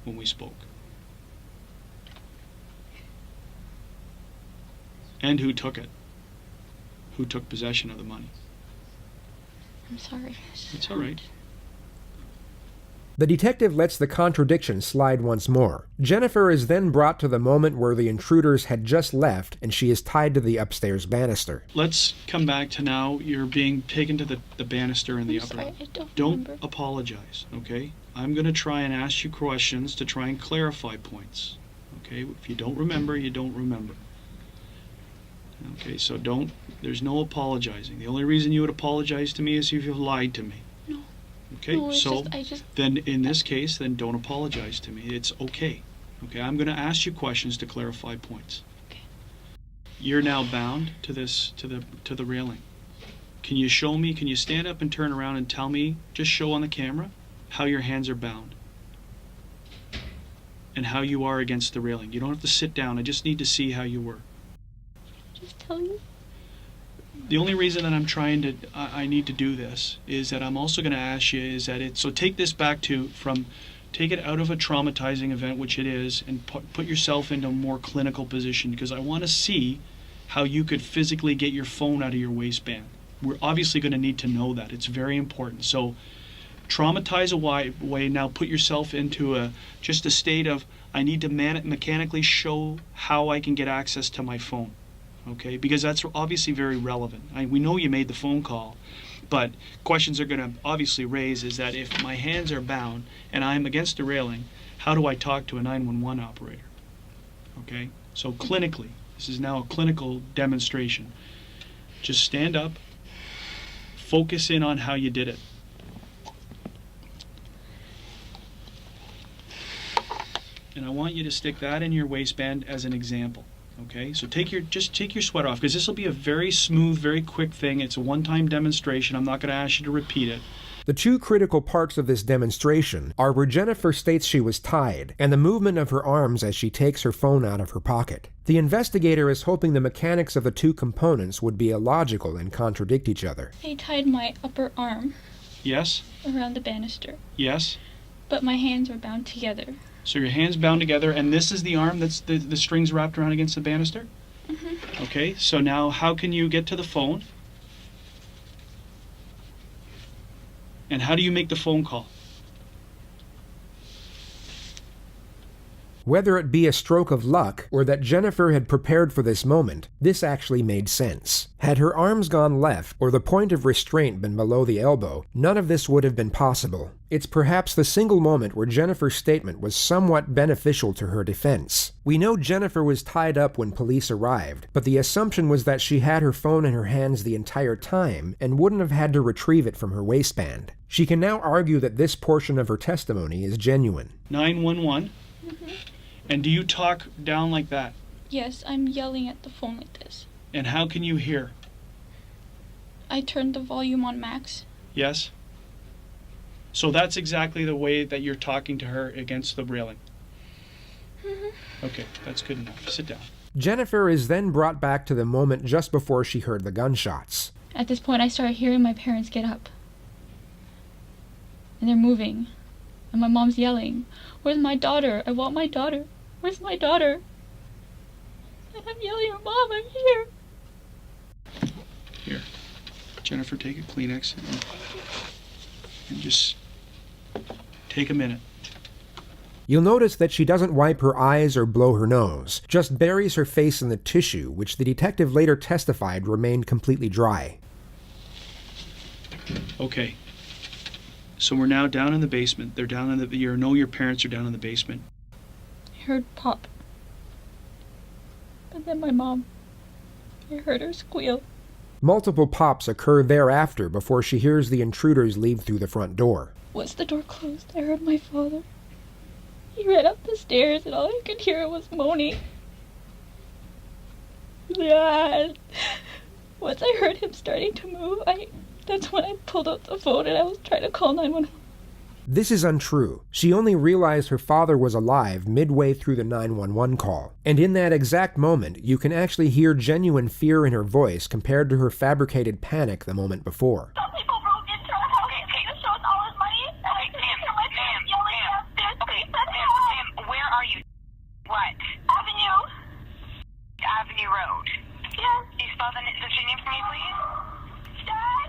[SPEAKER 3] when we spoke. And who took it? Who took possession of the money?
[SPEAKER 5] I'm sorry.
[SPEAKER 3] It's all right.
[SPEAKER 1] The detective lets the contradiction slide once more. Jennifer is then brought to the moment where the intruders had just left and she is tied to the upstairs banister.
[SPEAKER 3] Let's come back to now. You're being taken to the banister in the
[SPEAKER 5] I'm
[SPEAKER 3] upper.
[SPEAKER 5] sorry, I don't
[SPEAKER 3] Don't
[SPEAKER 5] remember.
[SPEAKER 3] apologize, okay? I'm going to try and ask you questions to try and clarify points, okay? If you don't remember, you don't remember. Okay, so there's no apologizing. The only reason you would apologize to me is if you've lied to me.
[SPEAKER 5] No.
[SPEAKER 3] Okay,
[SPEAKER 5] No, it's
[SPEAKER 3] so
[SPEAKER 5] I just
[SPEAKER 3] then in this case, then don't apologize to me. It's okay. Okay, I'm going to ask you questions to clarify points.
[SPEAKER 5] Okay.
[SPEAKER 3] You're now bound to the railing. Can you show me, can you stand up and turn around and tell me, just show on the camera, how your hands are bound? And how you are against the railing. You don't have to sit down. I just need to see how you were.
[SPEAKER 5] just tell you.
[SPEAKER 3] The only reason that I'm trying to, I need to do this is that I'm also going to ask you is that so take this back take it out of a traumatizing event, which it is, and put yourself into a more clinical position, because I want to see how you could physically get your phone out of your waistband. We're obviously going to need to know that. It's very important. So traumatize away, now put yourself into just a state of, I need to mechanically show how I can get access to my phone. Okay, because that's obviously very relevant. We know you made the phone call, but questions are going to obviously raise is that if my hands are bound and I'm against the railing, how do I talk to a 911 operator? Okay, so clinically, this is now a clinical demonstration. Just stand up, focus in on how you did it. And I want you to stick that in your waistband as an example. Okay, so just take your sweater off, because this will be a very smooth, very quick thing. It's a one-time demonstration. I'm not going to ask you to repeat it.
[SPEAKER 1] The two critical parts of this demonstration are where Jennifer states she was tied, and the movement of her arms as she takes her phone out of her pocket. The investigator is hoping the mechanics of the two components would be illogical and contradict each other.
[SPEAKER 5] I tied my upper arm
[SPEAKER 3] Yes?
[SPEAKER 5] around the banister,
[SPEAKER 3] Yes?
[SPEAKER 5] but my hands were bound together.
[SPEAKER 3] So your hands bound together, and this is the arm that's the strings wrapped around against the banister?
[SPEAKER 5] Mm-hmm.
[SPEAKER 3] Okay, so now how can you get to the phone? And how do you make the phone call?
[SPEAKER 1] Whether it be a stroke of luck or that Jennifer had prepared for this moment, this actually made sense. Had her arms gone left or the point of restraint been below the elbow, none of this would have been possible. It's perhaps the single moment where Jennifer's statement was somewhat beneficial to her defense. We know Jennifer was tied up when police arrived, but the assumption was that she had her phone in her hands the entire time and wouldn't have had to retrieve it from her waistband. She can now argue that this portion of her testimony is genuine.
[SPEAKER 3] 911?
[SPEAKER 5] Mm-hmm.
[SPEAKER 3] And do you talk down like that?
[SPEAKER 5] Yes, I'm yelling at the phone like this.
[SPEAKER 3] And how can you hear?
[SPEAKER 5] I turned the volume on max.
[SPEAKER 3] Yes? So that's exactly the way that you're talking to her against the railing.
[SPEAKER 5] Mm-hmm.
[SPEAKER 3] Okay, that's good enough. Sit down.
[SPEAKER 1] Jennifer is then brought back to the moment just before she heard the gunshots.
[SPEAKER 5] At this point, I started hearing my parents get up. And they're moving. And my mom's yelling, "Where's my daughter? I want my daughter. Where's my daughter?" And I'm yelling, "Mom, I'm here."
[SPEAKER 3] Here. Jennifer, take a Kleenex and just take a minute.
[SPEAKER 1] You'll notice that she doesn't wipe her eyes or blow her nose, just buries her face in the tissue, which the detective later testified remained completely dry.
[SPEAKER 3] Okay. So we're now down in the basement. They're down in your parents are down in the basement.
[SPEAKER 5] I heard pop. But then my mom, I heard her squeal.
[SPEAKER 1] Multiple pops occur thereafter before she hears the intruders leave through the front door.
[SPEAKER 5] Once the door closed, I heard my father. He ran up the stairs and all I could hear was moaning. Dad. Once I heard him starting to move, that's when I pulled out the phone and I was trying to call 911.
[SPEAKER 1] This is untrue. She only realized her father was alive midway through the 911 call, and in that exact moment, you can actually hear genuine fear in her voice compared to her fabricated panic the moment before.
[SPEAKER 2] Some people broke into our house. Okay, this shows all his money. Okay, ma'am, where are you? What? Avenue Road. Yes. Can you spell the street name for me, please? Dad?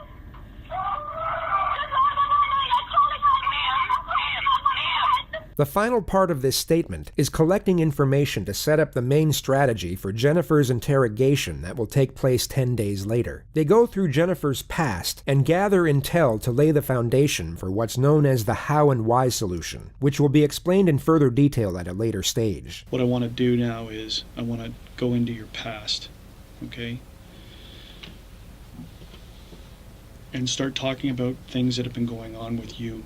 [SPEAKER 2] Ma'am.
[SPEAKER 1] The final part of this statement is collecting information to set up the main strategy for Jennifer's interrogation that will take place 10 days later. They go through Jennifer's past and gather intel to lay the foundation for what's known as the how and why solution, which will be explained in further detail at a later stage.
[SPEAKER 3] What I want to do now is I want to go into your past, okay? And start talking about things that have been going on with you.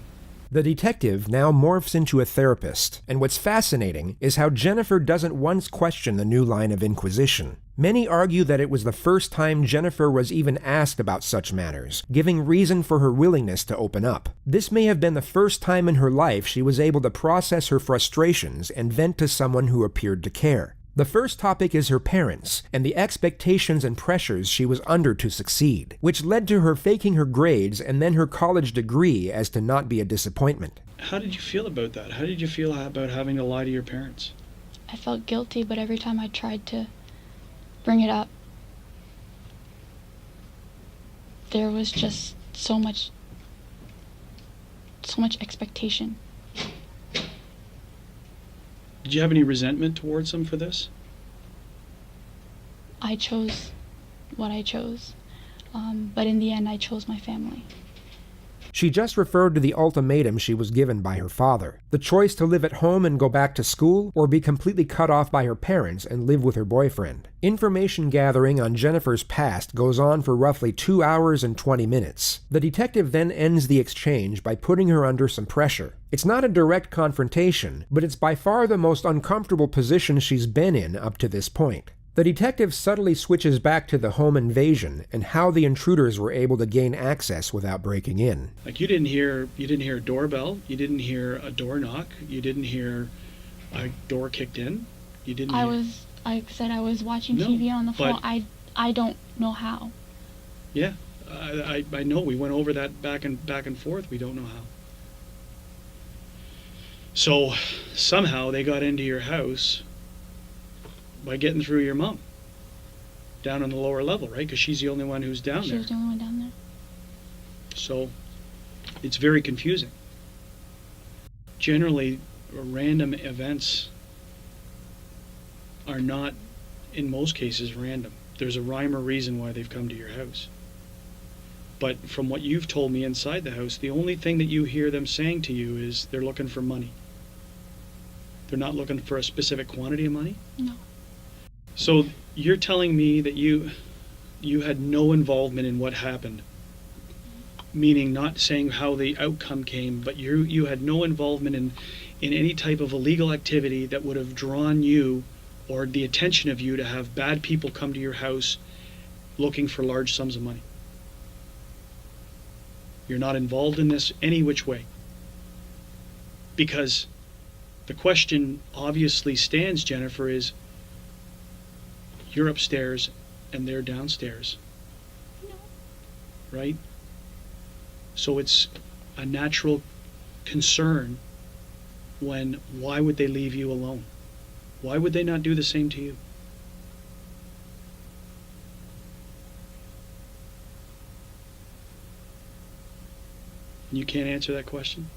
[SPEAKER 1] The detective now morphs into a therapist, and what's fascinating is how Jennifer doesn't once question the new line of inquisition. Many argue that it was the first time Jennifer was even asked about such matters, giving reason for her willingness to open up. This may have been the first time in her life she was able to process her frustrations and vent to someone who appeared to care. The first topic is her parents, and the expectations and pressures she was under to succeed, which led to her faking her grades and then her college degree as to not be a disappointment.
[SPEAKER 3] How did you feel about that? How did you feel about having to lie to your parents?
[SPEAKER 5] I felt guilty, but every time I tried to bring it up, there was just so much expectation.
[SPEAKER 3] Did you have any resentment towards them for this?
[SPEAKER 5] I chose what I chose, but in the end I chose my family.
[SPEAKER 1] She just referred to the ultimatum she was given by her father, the choice to live at home and go back to school, or be completely cut off by her parents and live with her boyfriend. Information gathering on Jennifer's past goes on for roughly 2 hours and 20 minutes. The detective then ends the exchange by putting her under some pressure. It's not a direct confrontation, but it's by far the most uncomfortable position she's been in up to this point. The detective subtly switches back to the home invasion and how the intruders were able to gain access without breaking in.
[SPEAKER 3] Like you didn't hear a doorbell, you didn't hear a door knock, you didn't hear a door kicked in, you didn't.
[SPEAKER 5] I was watching TV on the phone. I don't know how.
[SPEAKER 3] Yeah, I know. We went over that back and forth. We don't know how. So somehow they got into your house by getting through your mom down on the lower level, right? Because she's the only one who's down there.
[SPEAKER 5] She was the only one down there.
[SPEAKER 3] So it's very confusing. Generally, random events are not, in most cases, random. There's a rhyme or reason why they've come to your house. But from what you've told me inside the house, the only thing that you hear them saying to you is they're looking for money. They're not looking for a specific quantity of money?
[SPEAKER 5] No.
[SPEAKER 3] So you're telling me that you had no involvement in what happened, meaning not saying how the outcome came, but you had no involvement in any type of illegal activity that would have drawn you or the attention of you to have bad people come to your house looking for large sums of money. You're not involved in this any which way. Because the question obviously stands, Jennifer, is you're upstairs and they're downstairs.
[SPEAKER 5] No.
[SPEAKER 3] Right? So it's a natural concern why would they leave you alone? Why would they not do the same to you? You can't answer that question?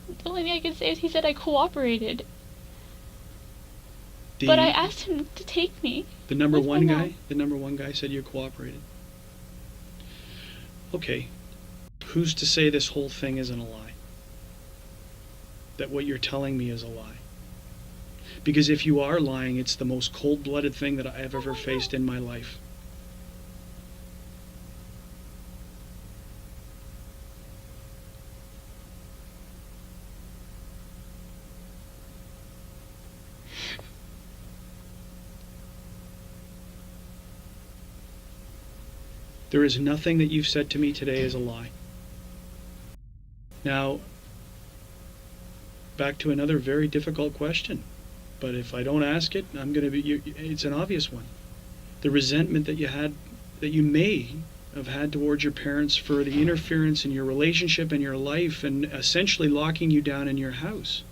[SPEAKER 5] The only thing I can say is he said I cooperated. But I asked him to take me.
[SPEAKER 3] The number
[SPEAKER 5] with
[SPEAKER 3] one
[SPEAKER 5] my
[SPEAKER 3] guy?
[SPEAKER 5] mom.
[SPEAKER 3] The number one guy said you cooperated. Okay. Who's to say this whole thing isn't a lie? That what you're telling me is a lie? Because if you are lying, it's the most cold-blooded thing that I've ever faced in my life. There is nothing that you've said to me today is a lie. Now, back to another very difficult question. But if I don't ask it, it's an obvious one. The resentment that you may have had towards your parents for the interference in your relationship and your life and essentially locking you down in your house.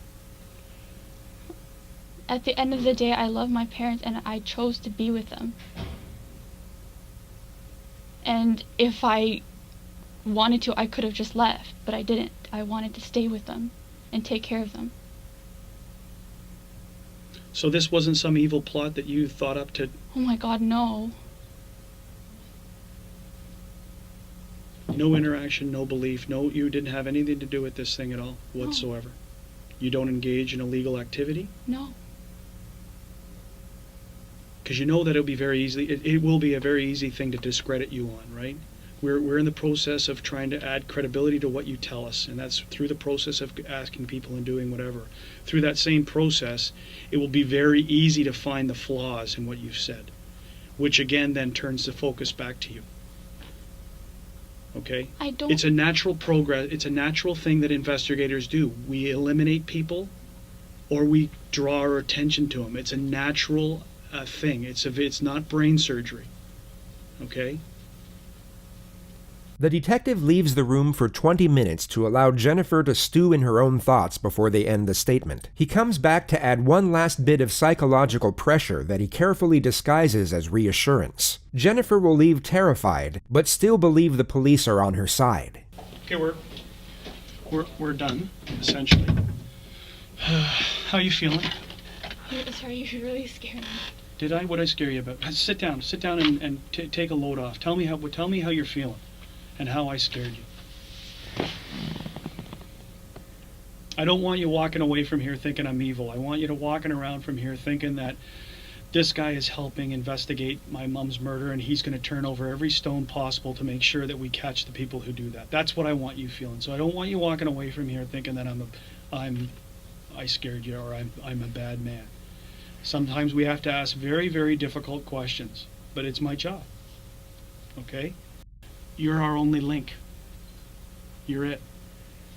[SPEAKER 5] At the end of the day, I love my parents and I chose to be with them. And if I wanted to, I could have just left, but I didn't. I wanted to stay with them and take care of them.
[SPEAKER 3] So this wasn't some evil plot that you thought up to...
[SPEAKER 5] Oh my God, no.
[SPEAKER 3] No interaction, no belief, you didn't have anything to do with this thing at all, whatsoever. No. You don't engage in illegal activity?
[SPEAKER 5] No.
[SPEAKER 3] Because you know that it will be a very easy thing to discredit you on, right? We're in the process of trying to add credibility to what you tell us, and that's through the process of asking people and doing whatever. Through that same process, it will be very easy to find the flaws in what you've said, which again then turns the focus back to you. Okay? It's a natural progress. It's a natural thing that investigators do. We eliminate people, or we draw our attention to them. It's a natural thing. It's not brain surgery. Okay?
[SPEAKER 1] The detective leaves the room for 20 minutes to allow Jennifer to stew in her own thoughts before they end the statement. He comes back to add one last bit of psychological pressure that he carefully disguises as reassurance. Jennifer will leave terrified, but still believe the police are on her side.
[SPEAKER 3] Okay, we're done, essentially. How are you feeling?
[SPEAKER 5] Sorry, you really scared me.
[SPEAKER 3] Did I? What did I scare you about? Sit down and take a load off. Tell me how you're feeling. And how I scared you. I don't want you walking away from here thinking I'm evil. I want you to walking around from here thinking that this guy is helping investigate my mom's murder and he's going to turn over every stone possible to make sure that we catch the people who do that. That's what I want you feeling. So I don't want you walking away from here thinking that I scared you or I'm a bad man. Sometimes we have to ask very, very difficult questions, but it's my job. Okay? You're our only link. You're it.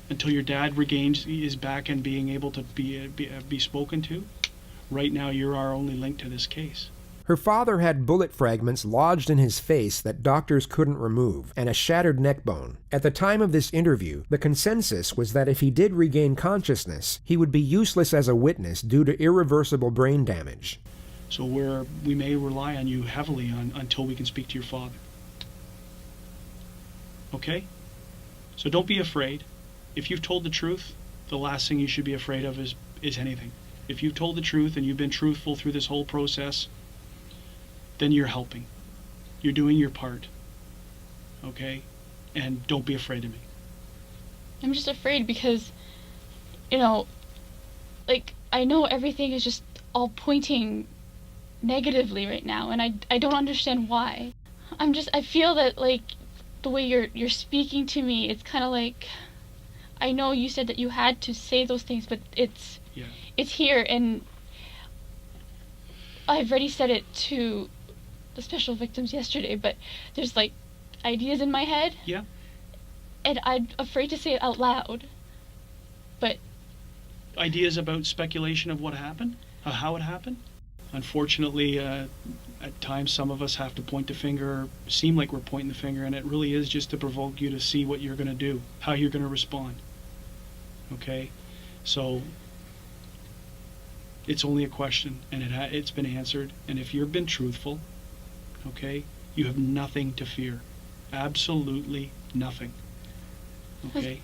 [SPEAKER 3] Until your dad regains his back and being able to be spoken to, right now you're our only link to this case.
[SPEAKER 1] Her father had bullet fragments lodged in his face that doctors couldn't remove, and a shattered neck bone. At the time of this interview, the consensus was that if he did regain consciousness, he would be useless as a witness due to irreversible brain damage.
[SPEAKER 3] So we may rely on you heavily until we can speak to your father. Okay? So don't be afraid. If you've told the truth, the last thing you should be afraid of is anything. If you've told the truth and you've been truthful through this whole process, then you're helping. You're doing your part. Okay? And don't be afraid of me.
[SPEAKER 5] I'm just afraid because, I know everything is just all pointing negatively right now, and I don't understand why. I feel that, the way you're speaking to me, it's kind of like, I know you said that you had to say those things, but it's here, and I've already said it to the special victims yesterday, but there's ideas in my head.
[SPEAKER 3] Yeah.
[SPEAKER 5] And I'm afraid to say it out loud. But
[SPEAKER 3] ideas about speculation of what happened, how it happened. Unfortunately, at times some of us have to point the finger, seem like we're pointing the finger, and it really is just to provoke you to see what you're going to do, how you're going to respond. Okay? So it's only a question, and it's been answered, and if you've been truthful, okay, you have nothing to fear. Absolutely nothing. Okay?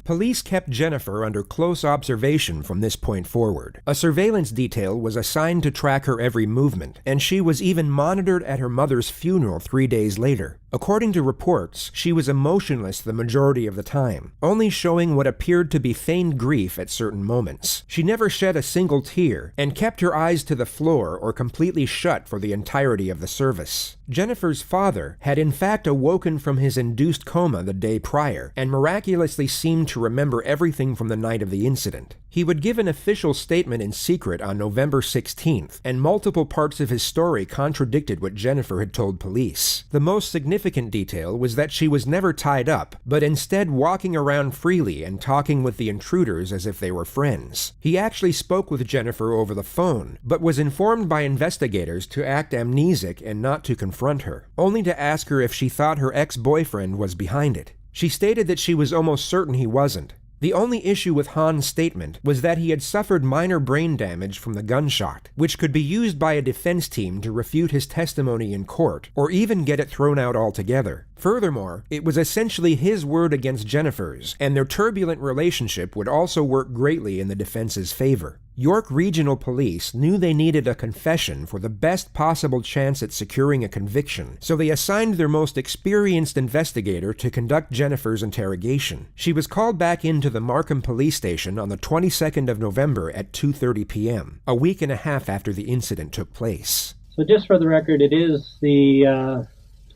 [SPEAKER 1] Police kept Jennifer under close observation from this point forward. A surveillance detail was assigned to track her every movement, and she was even monitored at her mother's funeral 3 days later. According to reports, she was emotionless the majority of the time, only showing what appeared to be feigned grief at certain moments. She never shed a single tear, and kept her eyes to the floor or completely shut for the entirety of the service. Jennifer's father had in fact awoken from his induced coma the day prior, and miraculously seemed to remember everything from the night of the incident. He would give an official statement in secret on November 16th, and multiple parts of his story contradicted what Jennifer had told police. The most significant significant detail was that she was never tied up, but instead walking around freely and talking with the intruders as if they were friends. He actually spoke with Jennifer over the phone, but was informed by investigators to act amnesic and not to confront her, only to ask her if she thought her ex-boyfriend was behind it. She stated that she was almost certain he wasn't. The only issue with Hahn's statement was that he had suffered minor brain damage from the gunshot, which could be used by a defense team to refute his testimony in court, or even get it thrown out altogether. Furthermore, it was essentially his word against Jennifer's, and their turbulent relationship would also work greatly in the defense's favor. York Regional Police knew they needed a confession for the best possible chance at securing a conviction, so they assigned their most experienced investigator to conduct Jennifer's interrogation. She was called back into the Markham Police Station on the 22nd of November at 2:30 p.m., a week and a half after the incident took place.
[SPEAKER 7] So just for the record, it is the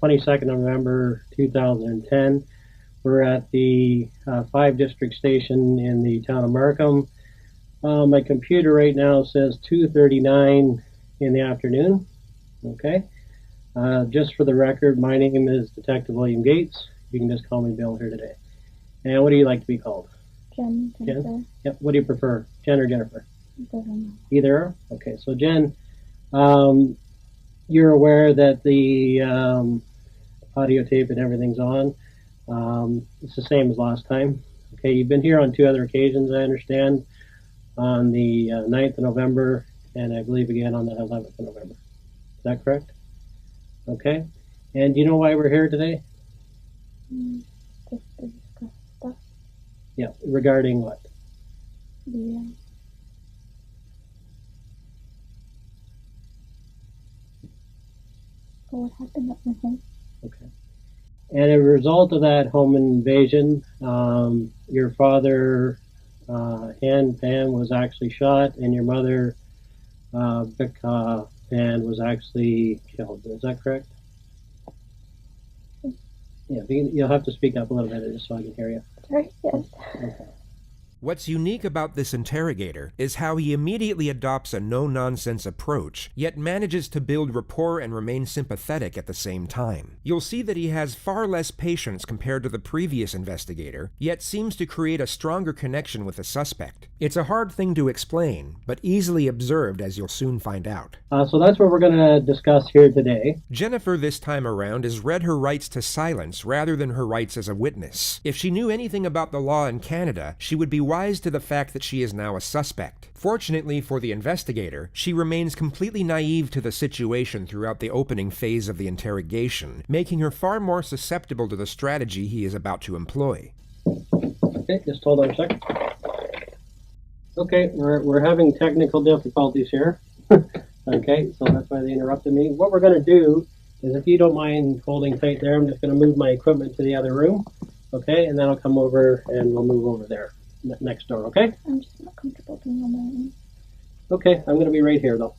[SPEAKER 7] 22nd of November 2010. We're at the 5 District Station in the town of Markham. My computer right now says 2:39 in the afternoon. Okay. Just for the record, my name is Detective William Gates. You can just call me Bill here today. And what do you like to be called?
[SPEAKER 5] Jen, Jennifer.
[SPEAKER 7] Jen? Yep. What do you prefer, Jen or Jennifer?
[SPEAKER 5] Doesn't know.
[SPEAKER 7] Either or? Okay. So Jen, you're aware that the audio tape and everything's on. It's the same as last time. Okay. You've been here on 2 other occasions, I understand. On the 9th of November, and I believe again on the 11th of November. Is that correct? Okay. And do you know why we're here today?
[SPEAKER 5] Just to discuss stuff.
[SPEAKER 7] Yeah, regarding what?
[SPEAKER 5] The, what happened at my home.
[SPEAKER 7] Okay. And as a result of that home invasion, your father, Pan was actually shot, and your mother, Becca Pan, was actually killed. Is that correct? Yeah, you'll have to speak up a little bit just so I can hear you.
[SPEAKER 5] Sorry, yes.
[SPEAKER 7] Okay.
[SPEAKER 1] What's unique about this interrogator is how he immediately adopts a no-nonsense approach, yet manages to build rapport and remain sympathetic at the same time. You'll see that he has far less patience compared to the previous investigator, yet seems to create a stronger connection with the suspect. It's a hard thing to explain, but easily observed, as you'll soon find out.
[SPEAKER 7] So that's what we're going to discuss here today.
[SPEAKER 1] Jennifer this time around has read her rights to silence rather than her rights as a witness. If she knew anything about the law in Canada, she would be wise to the fact that she is now a suspect. Fortunately for the investigator, she remains completely naive to the situation throughout the opening phase of the interrogation, making her far more susceptible to the strategy he is about to employ.
[SPEAKER 7] Okay, just hold on a second. Okay, we're having technical difficulties here. Okay, so that's why they interrupted me. What we're going to do is, if you don't mind holding tight there, I'm just going to move my equipment to the other room. Okay, and then I'll come over and we'll move over there next door. Okay?
[SPEAKER 5] I'm just not comfortable being on my own.
[SPEAKER 7] Okay, I'm going to be right here though.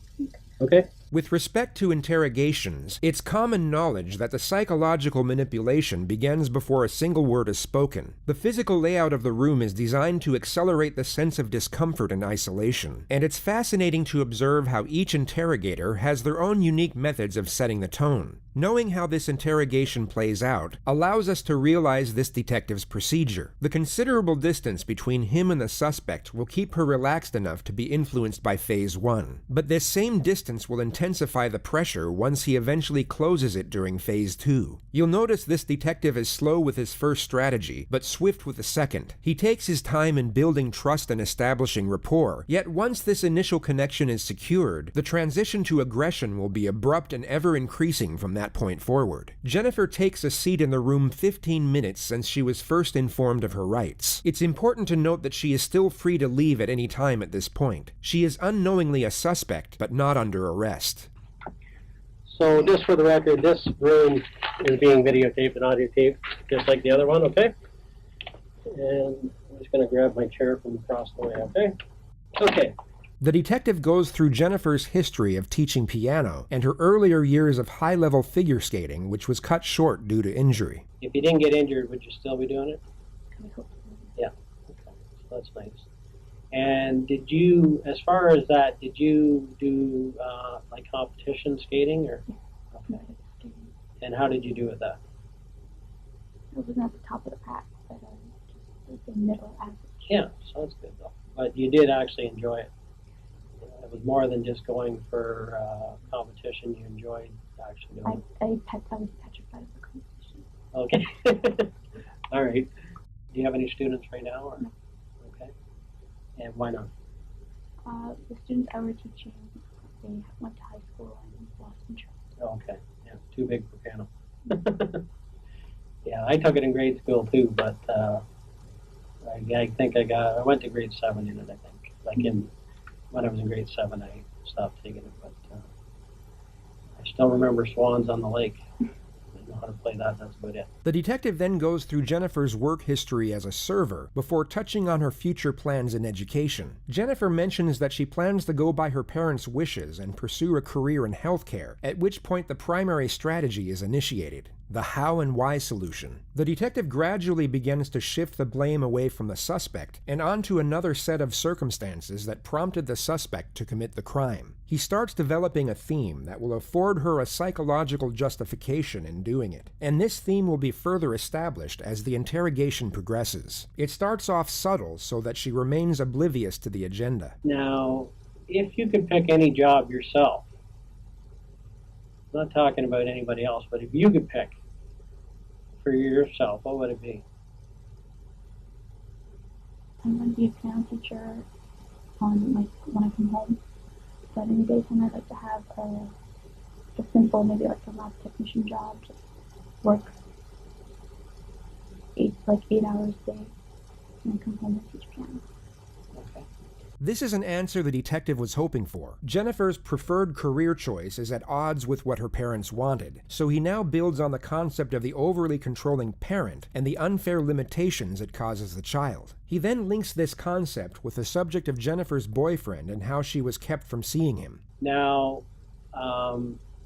[SPEAKER 7] Okay?
[SPEAKER 1] With respect to interrogations, it's common knowledge that the psychological manipulation begins before a single word is spoken. The physical layout of the room is designed to accelerate the sense of discomfort and isolation, and it's fascinating to observe how each interrogator has their own unique methods of setting the tone. Knowing how this interrogation plays out allows us to realize this detective's procedure. The considerable distance between him and the suspect will keep her relaxed enough to be influenced by Phase 1, but this same distance will intensify the pressure once he eventually closes it during Phase 2. You'll notice this detective is slow with his first strategy, but swift with the second. He takes his time in building trust and establishing rapport, yet once this initial connection is secured, the transition to aggression will be abrupt and ever-increasing from that point forward. Jennifer takes a seat in the room 15 minutes since she was first informed of her rights. It's important to note that she is still free to leave at any time at this point. She is unknowingly a suspect, but not under arrest.
[SPEAKER 7] So just for the record, this room is being videotaped and audio taped, just like the other one, okay? And I'm just going to grab my chair from across the way, okay? Okay.
[SPEAKER 1] The detective goes through Jennifer's history of teaching piano and her earlier years of high-level figure skating, which was cut short due to injury.
[SPEAKER 7] If you didn't get injured, would you still be doing it?
[SPEAKER 5] I hope so.
[SPEAKER 7] Yeah. Okay. So that's nice. And did you, as far as that, did you do like competition skating or? Okay. And how did you do with that?
[SPEAKER 5] It wasn't at the top of the pack, but just the middle average.
[SPEAKER 7] Yeah, sounds good though. But you did actually enjoy it. It was more than just going for competition. You enjoyed actually doing it.
[SPEAKER 5] I was petrified of the competition.
[SPEAKER 7] Okay. All right. Do you have any students right now? Or?
[SPEAKER 5] No.
[SPEAKER 7] Okay. And why not?
[SPEAKER 5] The students I were teaching, they went to high school and lost interest.
[SPEAKER 7] Okay. Yeah, too big for piano. Yeah, I took it in grade school too, but I think I went to grade 7 in it, I think. When I was in grade 7, I stopped taking it, but I still remember Swans on the Lake. I know how to play that, that's about it.
[SPEAKER 1] The detective then goes through Jennifer's work history as a server before touching on her future plans in education. Jennifer mentions that she plans to go by her parents' wishes and pursue a career in healthcare, at which point the primary strategy is initiated: the how and why solution. The detective gradually begins to shift the blame away from the suspect and onto another set of circumstances that prompted the suspect to commit the crime. He starts developing a theme that will afford her a psychological justification in doing it, and this theme will be further established as the interrogation progresses. It starts off subtle so that she remains oblivious to the agenda.
[SPEAKER 7] Now, if you could pick any job yourself, I'm not talking about anybody else, but if you could pick for yourself, what would it be?
[SPEAKER 5] I'm going to be a piano teacher on when I come home. But in the daytime, I'd like to have a simple, maybe like a lab technician job, just work 8 hours a day, and then come home and teach piano.
[SPEAKER 7] Okay.
[SPEAKER 1] This is an answer the detective was hoping for. Jennifer's preferred career choice is at odds with what her parents wanted, so he now builds on the concept of the overly controlling parent and the unfair limitations it causes the child. He then links this concept with the subject of Jennifer's boyfriend and how she was kept from seeing him.
[SPEAKER 7] Now,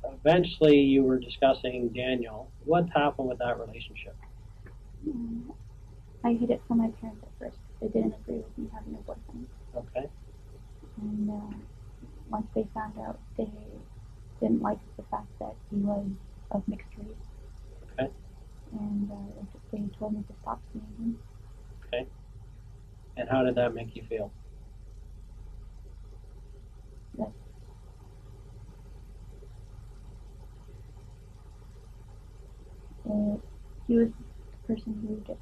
[SPEAKER 7] eventually you were discussing Daniel. What happened with that relationship?
[SPEAKER 5] I hid it from my parents at first. They didn't agree with me having a boyfriend.
[SPEAKER 7] Okay.
[SPEAKER 5] And once they found out, they didn't like the fact that he was of mixed race.
[SPEAKER 7] Okay.
[SPEAKER 5] And they told me to stop seeing him.
[SPEAKER 7] Okay. And how did that make you feel?
[SPEAKER 5] That he was the person who just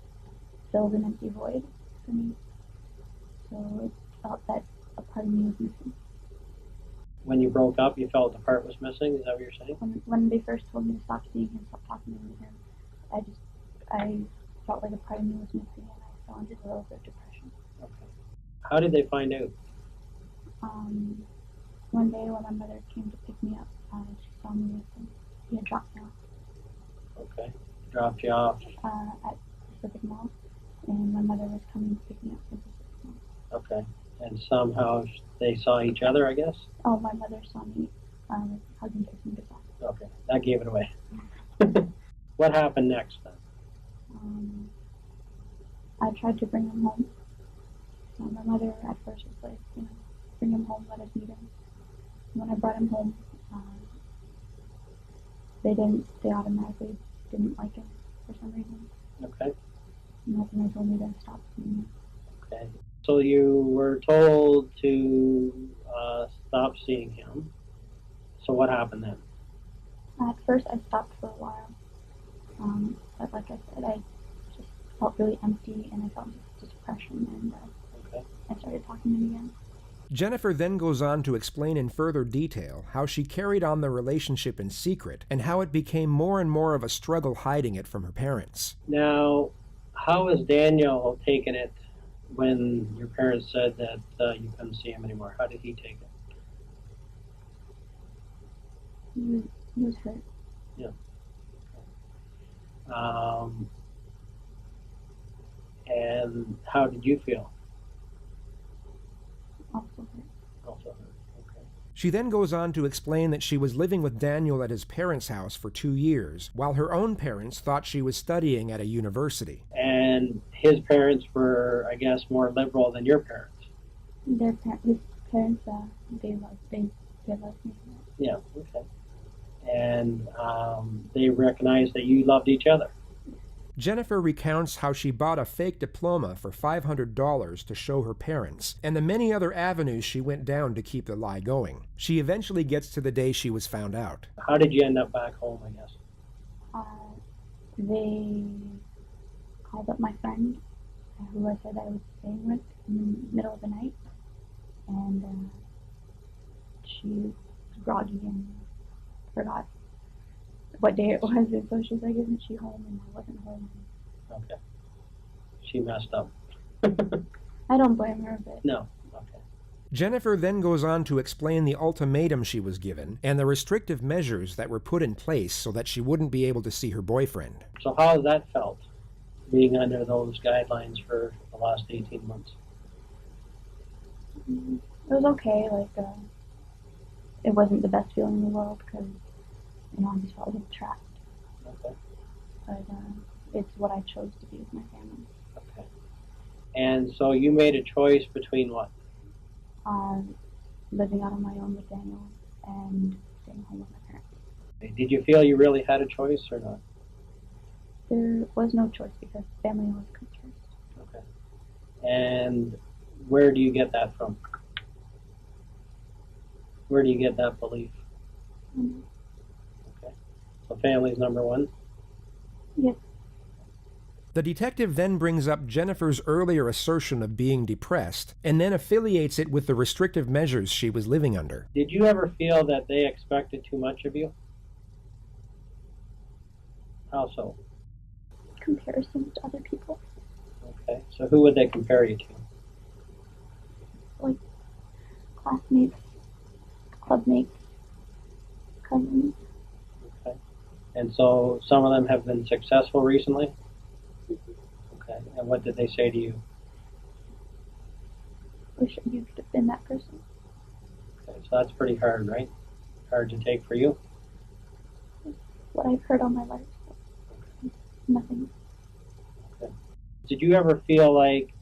[SPEAKER 5] filled an empty void for me. So it felt that a part of me was missing.
[SPEAKER 7] When you broke up, you felt the part was missing? Is that what you're saying?
[SPEAKER 5] When they first told me to stop seeing him, stop talking to him, I felt like a part of me was missing, and I fell into a little bit of depression.
[SPEAKER 7] Okay. How did they find out?
[SPEAKER 5] One day when my mother came to pick me up, she saw me with him. He had dropped me off.
[SPEAKER 7] Okay. Dropped you off.
[SPEAKER 5] At Pacific Mall, and my mother was coming to pick me up from Pacific Mall.
[SPEAKER 7] Okay. And somehow they saw each other, I guess?
[SPEAKER 5] Oh, my mother saw me hugging, kissing goodbye.
[SPEAKER 7] Okay. That gave it away. What happened next then?
[SPEAKER 5] I tried to bring him home. My mother at first was like, bring him home, let us meet him. And when I brought him home, they automatically didn't like him for some reason.
[SPEAKER 7] Okay.
[SPEAKER 5] And that's when they told me to stop seeing him.
[SPEAKER 7] Okay. So you were told to stop seeing him. So what happened then?
[SPEAKER 5] At first, I stopped for a while. But like I said, I just felt really empty, and I felt just depression, and
[SPEAKER 7] Okay.
[SPEAKER 5] I started talking to him again.
[SPEAKER 1] Jennifer then goes on to explain in further detail how she carried on the relationship in secret and how it became more and more of a struggle hiding it from her parents.
[SPEAKER 7] Now, how has Daniel taken it when your parents said that you couldn't see him anymore? How did he take it?
[SPEAKER 5] He was hurt.
[SPEAKER 7] Yeah. And how did you feel?
[SPEAKER 5] Also hurt.
[SPEAKER 7] Also hurt. Okay.
[SPEAKER 1] She then goes on to explain that she was living with Daniel at his parents' house for 2 years, while her own parents thought she was studying at a university.
[SPEAKER 7] And his parents were, I guess, more liberal than your parents.
[SPEAKER 5] His parents, they loved me.
[SPEAKER 7] Yeah. Okay. And they recognized that you loved each other.
[SPEAKER 1] Jennifer recounts how she bought a fake diploma for $500 to show her parents, and the many other avenues she went down to keep the lie going. She eventually gets to the day she was found out.
[SPEAKER 7] How did you end up back home, I guess?
[SPEAKER 5] They called up my friend, who I said I was staying with, in the middle of the night, and she was groggy and forgot what day it was, and so she's like, "Isn't she home?" And I wasn't home.
[SPEAKER 7] Okay. She messed up.
[SPEAKER 5] I don't blame her, but
[SPEAKER 7] No. Okay.
[SPEAKER 1] Jennifer then goes on to explain the ultimatum she was given and the restrictive measures that were put in place so that she wouldn't be able to see her boyfriend.
[SPEAKER 7] So how has that felt, being under those guidelines for the last 18 months?
[SPEAKER 5] it was okay. It wasn't the best feeling in the world because, I just felt a little trapped.
[SPEAKER 7] Okay.
[SPEAKER 5] But it's what I chose to be with my family.
[SPEAKER 7] Okay. And so you made a choice between what?
[SPEAKER 5] Living out on my own with Daniel and staying home with my parents.
[SPEAKER 7] Did you feel you really had a choice or not?
[SPEAKER 5] There was no choice because family always comes first.
[SPEAKER 7] Okay. And where do you get that from? Where do you get that belief?
[SPEAKER 5] Mm-hmm.
[SPEAKER 7] Okay. So family's number one?
[SPEAKER 5] Yes.
[SPEAKER 1] The detective then brings up Jennifer's earlier assertion of being depressed and then affiliates it with the restrictive measures she was living under.
[SPEAKER 7] Did you ever feel that they expected too much of you? How so?
[SPEAKER 5] Comparisons to other people.
[SPEAKER 7] Okay. So who would they compare you to?
[SPEAKER 5] Like classmates, clubmates, cousins.
[SPEAKER 7] Okay. And so some of them have been successful recently? Okay. And what did they say to you?
[SPEAKER 5] Wish you could have been that person.
[SPEAKER 7] Okay. So that's pretty hard, right? Hard to take for you?
[SPEAKER 5] What I've heard all my life. Nothing.
[SPEAKER 7] Okay. Did you ever feel like,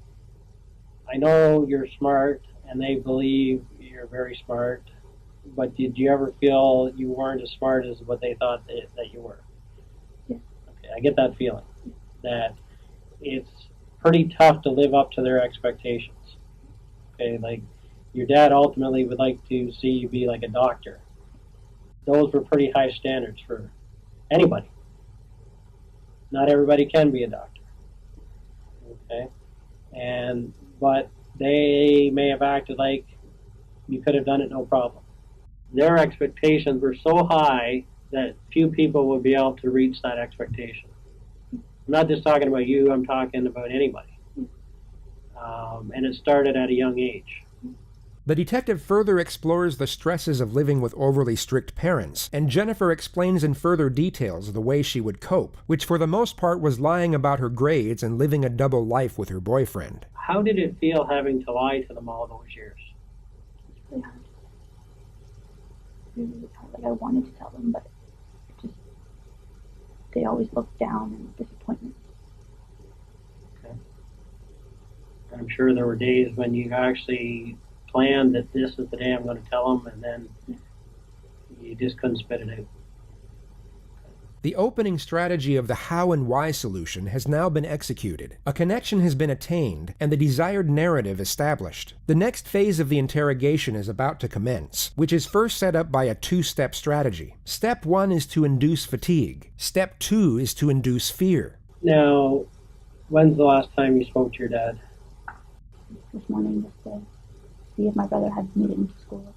[SPEAKER 7] I know you're smart and they believe you're very smart, but did you ever feel you weren't as smart as what they thought that you were?
[SPEAKER 5] Yes.
[SPEAKER 7] Okay, I get that feeling, that it's pretty tough to live up to their expectations. Okay, like your dad ultimately would like to see you be like a doctor. Those were pretty high standards for anybody. Not everybody can be a doctor. Okay, but they may have acted like you could have done it no problem. Their expectations were so high that few people would be able to reach that expectation. I'm not just talking about you, I'm talking about anybody. And it started at a young age.
[SPEAKER 1] The detective further explores the stresses of living with overly strict parents, and Jennifer explains in further details the way she would cope, which for the most part was lying about her grades and living a double life with her boyfriend.
[SPEAKER 7] How did it feel having to lie to them all those years?
[SPEAKER 5] It's really hard. Really hard. Like I wanted to tell them, but they always looked down and disappointment.
[SPEAKER 7] Okay. I'm sure there were days when you actually planned that this is the day I'm going to tell them, and then you just couldn't spit it out.
[SPEAKER 1] The opening strategy of the how and why solution has now been executed. A connection has been attained, and the desired narrative established. The next phase of the interrogation is about to commence, which is first set up by a two-step strategy. Step 1 is to induce fatigue. Step 2 is to induce fear.
[SPEAKER 7] Now, when's the last time you spoke to your dad?
[SPEAKER 5] This morning, just to see if my brother had made it into school.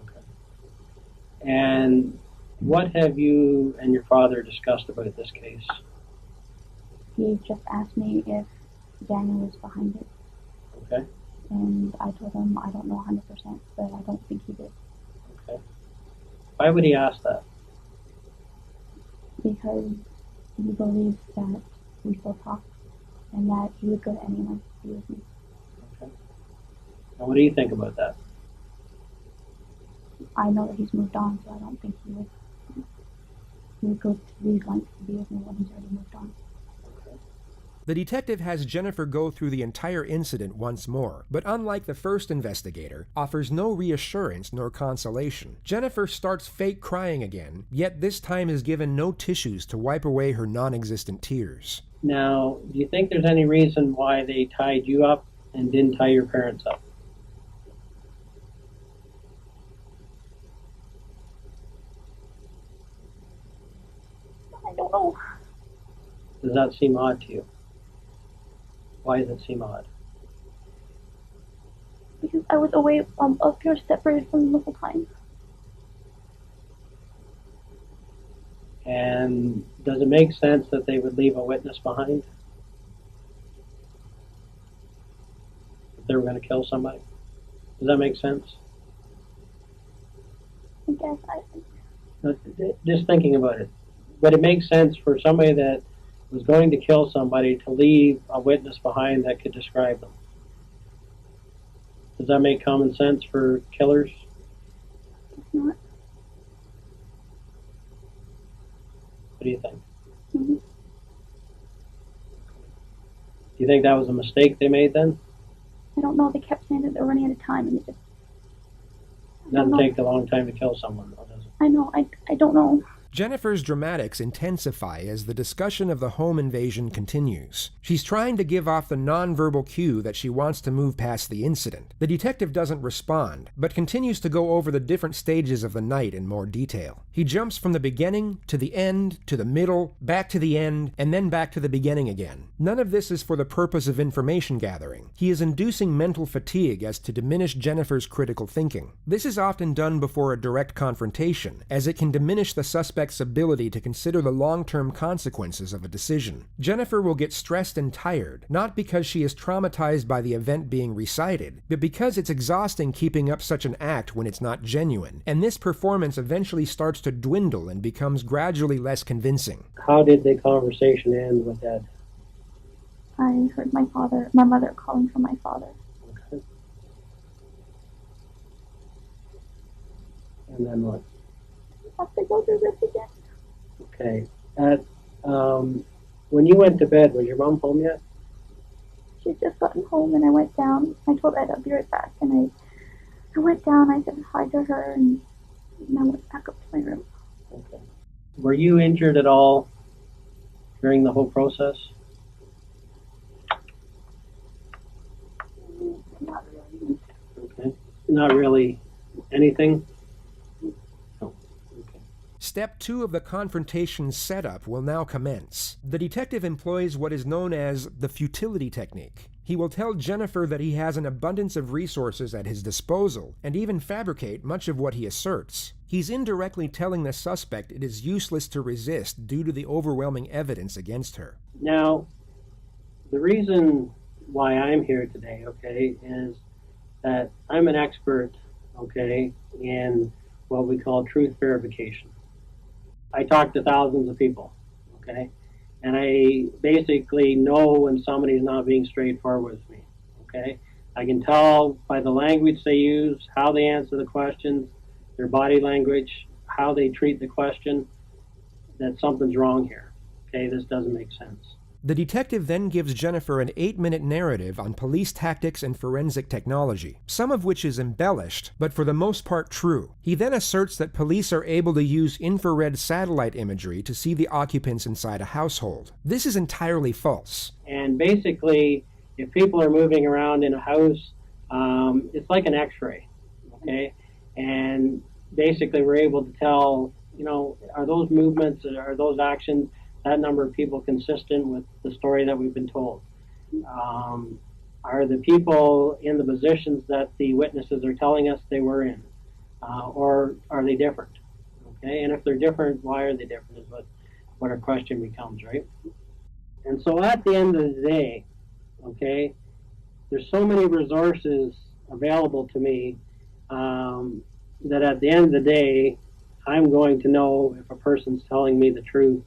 [SPEAKER 7] Okay. And what have you and your father discussed about this case?
[SPEAKER 5] He just asked me if Daniel was behind it.
[SPEAKER 7] Okay.
[SPEAKER 5] And I told him I don't know 100%, but I don't think he did.
[SPEAKER 7] Okay. Why would he ask that?
[SPEAKER 5] Because he believes that we still talk and that he would go to any length to be with me.
[SPEAKER 7] Okay. And what do you think about that?
[SPEAKER 5] I know that he's moved on, so I don't think he would go to these lengths to be with me when he's already moved on.
[SPEAKER 1] The detective has Jennifer go through the entire incident once more, but unlike the first investigator, offers no reassurance nor consolation. Jennifer starts fake crying again, yet this time is given no tissues to wipe away her non-existent tears.
[SPEAKER 7] Now, do you think there's any reason why they tied you up and didn't tie your parents up?
[SPEAKER 8] I don't know.
[SPEAKER 7] Does that seem odd to you? Why does it seem odd?
[SPEAKER 8] Because I was away, up here separated from them the whole time.
[SPEAKER 7] And does it make sense that they would leave a witness behind? If they were going to kill somebody? Does that make sense?
[SPEAKER 8] I guess
[SPEAKER 7] Just thinking about it. Would it make sense for somebody that was going to kill somebody to leave a witness behind that could describe them? Does that make common sense for killers?
[SPEAKER 8] it's not.
[SPEAKER 7] What do you think?
[SPEAKER 8] Mm-hmm.
[SPEAKER 7] Do you think that was a mistake they made then?
[SPEAKER 8] I don't know. They kept saying that they're running out of time, and it just.
[SPEAKER 7] It doesn't take a long time to kill someone, though, does it?
[SPEAKER 8] I know. I don't know.
[SPEAKER 1] Jennifer's dramatics intensify as the discussion of the home invasion continues. She's trying to give off the nonverbal cue that she wants to move past the incident. The detective doesn't respond, but continues to go over the different stages of the night in more detail. He jumps from the beginning to the end to the middle, back to the end, and then back to the beginning again. None of this is for the purpose of information gathering. He is inducing mental fatigue as to diminish Jennifer's critical thinking. This is often done before a direct confrontation, as it can diminish the suspect's ability to consider the long-term consequences of a decision. Jennifer will get stressed and tired, not because she is traumatized by the event being recited, but because it's exhausting keeping up such an act when it's not genuine, and this performance eventually starts to dwindle and becomes gradually less convincing.
[SPEAKER 7] How did the conversation end with Ed?
[SPEAKER 8] I heard my mother calling for my father.
[SPEAKER 7] Okay. And then what?
[SPEAKER 8] Have to go through this again.
[SPEAKER 7] Okay. When you went to bed, was your mom home yet?
[SPEAKER 8] She'd just gotten home, and I went down. I told Ed I'd be right back, and I went down. I said hi to her, and I went back up to my room.
[SPEAKER 7] Okay. Were you injured at all during the whole process?
[SPEAKER 8] Not really.
[SPEAKER 7] Okay. Not really anything? No. Okay.
[SPEAKER 1] Step 2 of the confrontation setup will now commence. The detective employs what is known as the futility technique. He will tell Jennifer that he has an abundance of resources at his disposal, and even fabricate much of what he asserts. He's indirectly telling the suspect it is useless to resist due to the overwhelming evidence against her.
[SPEAKER 7] Now, the reason why I'm here today, okay, is that I'm an expert, okay, in what we call truth verification. I talk to thousands of people, okay, and I basically know when somebody's not being straightforward with me, okay. I can tell by the language they use, how they answer the questions, their body language, how they treat the question, that something's wrong here, okay, this doesn't make sense.
[SPEAKER 1] The detective then gives Jennifer an 8-minute narrative on police tactics and forensic technology, some of which is embellished, but for the most part true. He then asserts that police are able to use infrared satellite imagery to see the occupants inside a household. This is entirely false.
[SPEAKER 7] And basically, if people are moving around in a house, it's like an x-ray, okay? And basically we're able to tell, you know, are those movements, are those actions, that number of people consistent with the story that we've been told? Are the people in the positions that the witnesses are telling us they were in? Or are they different? Okay, and if they're different, why are they different is what our question becomes, right? And so at the end of the day, okay, there's so many resources available to me that at the end of the day, I'm going to know if a person's telling me the truth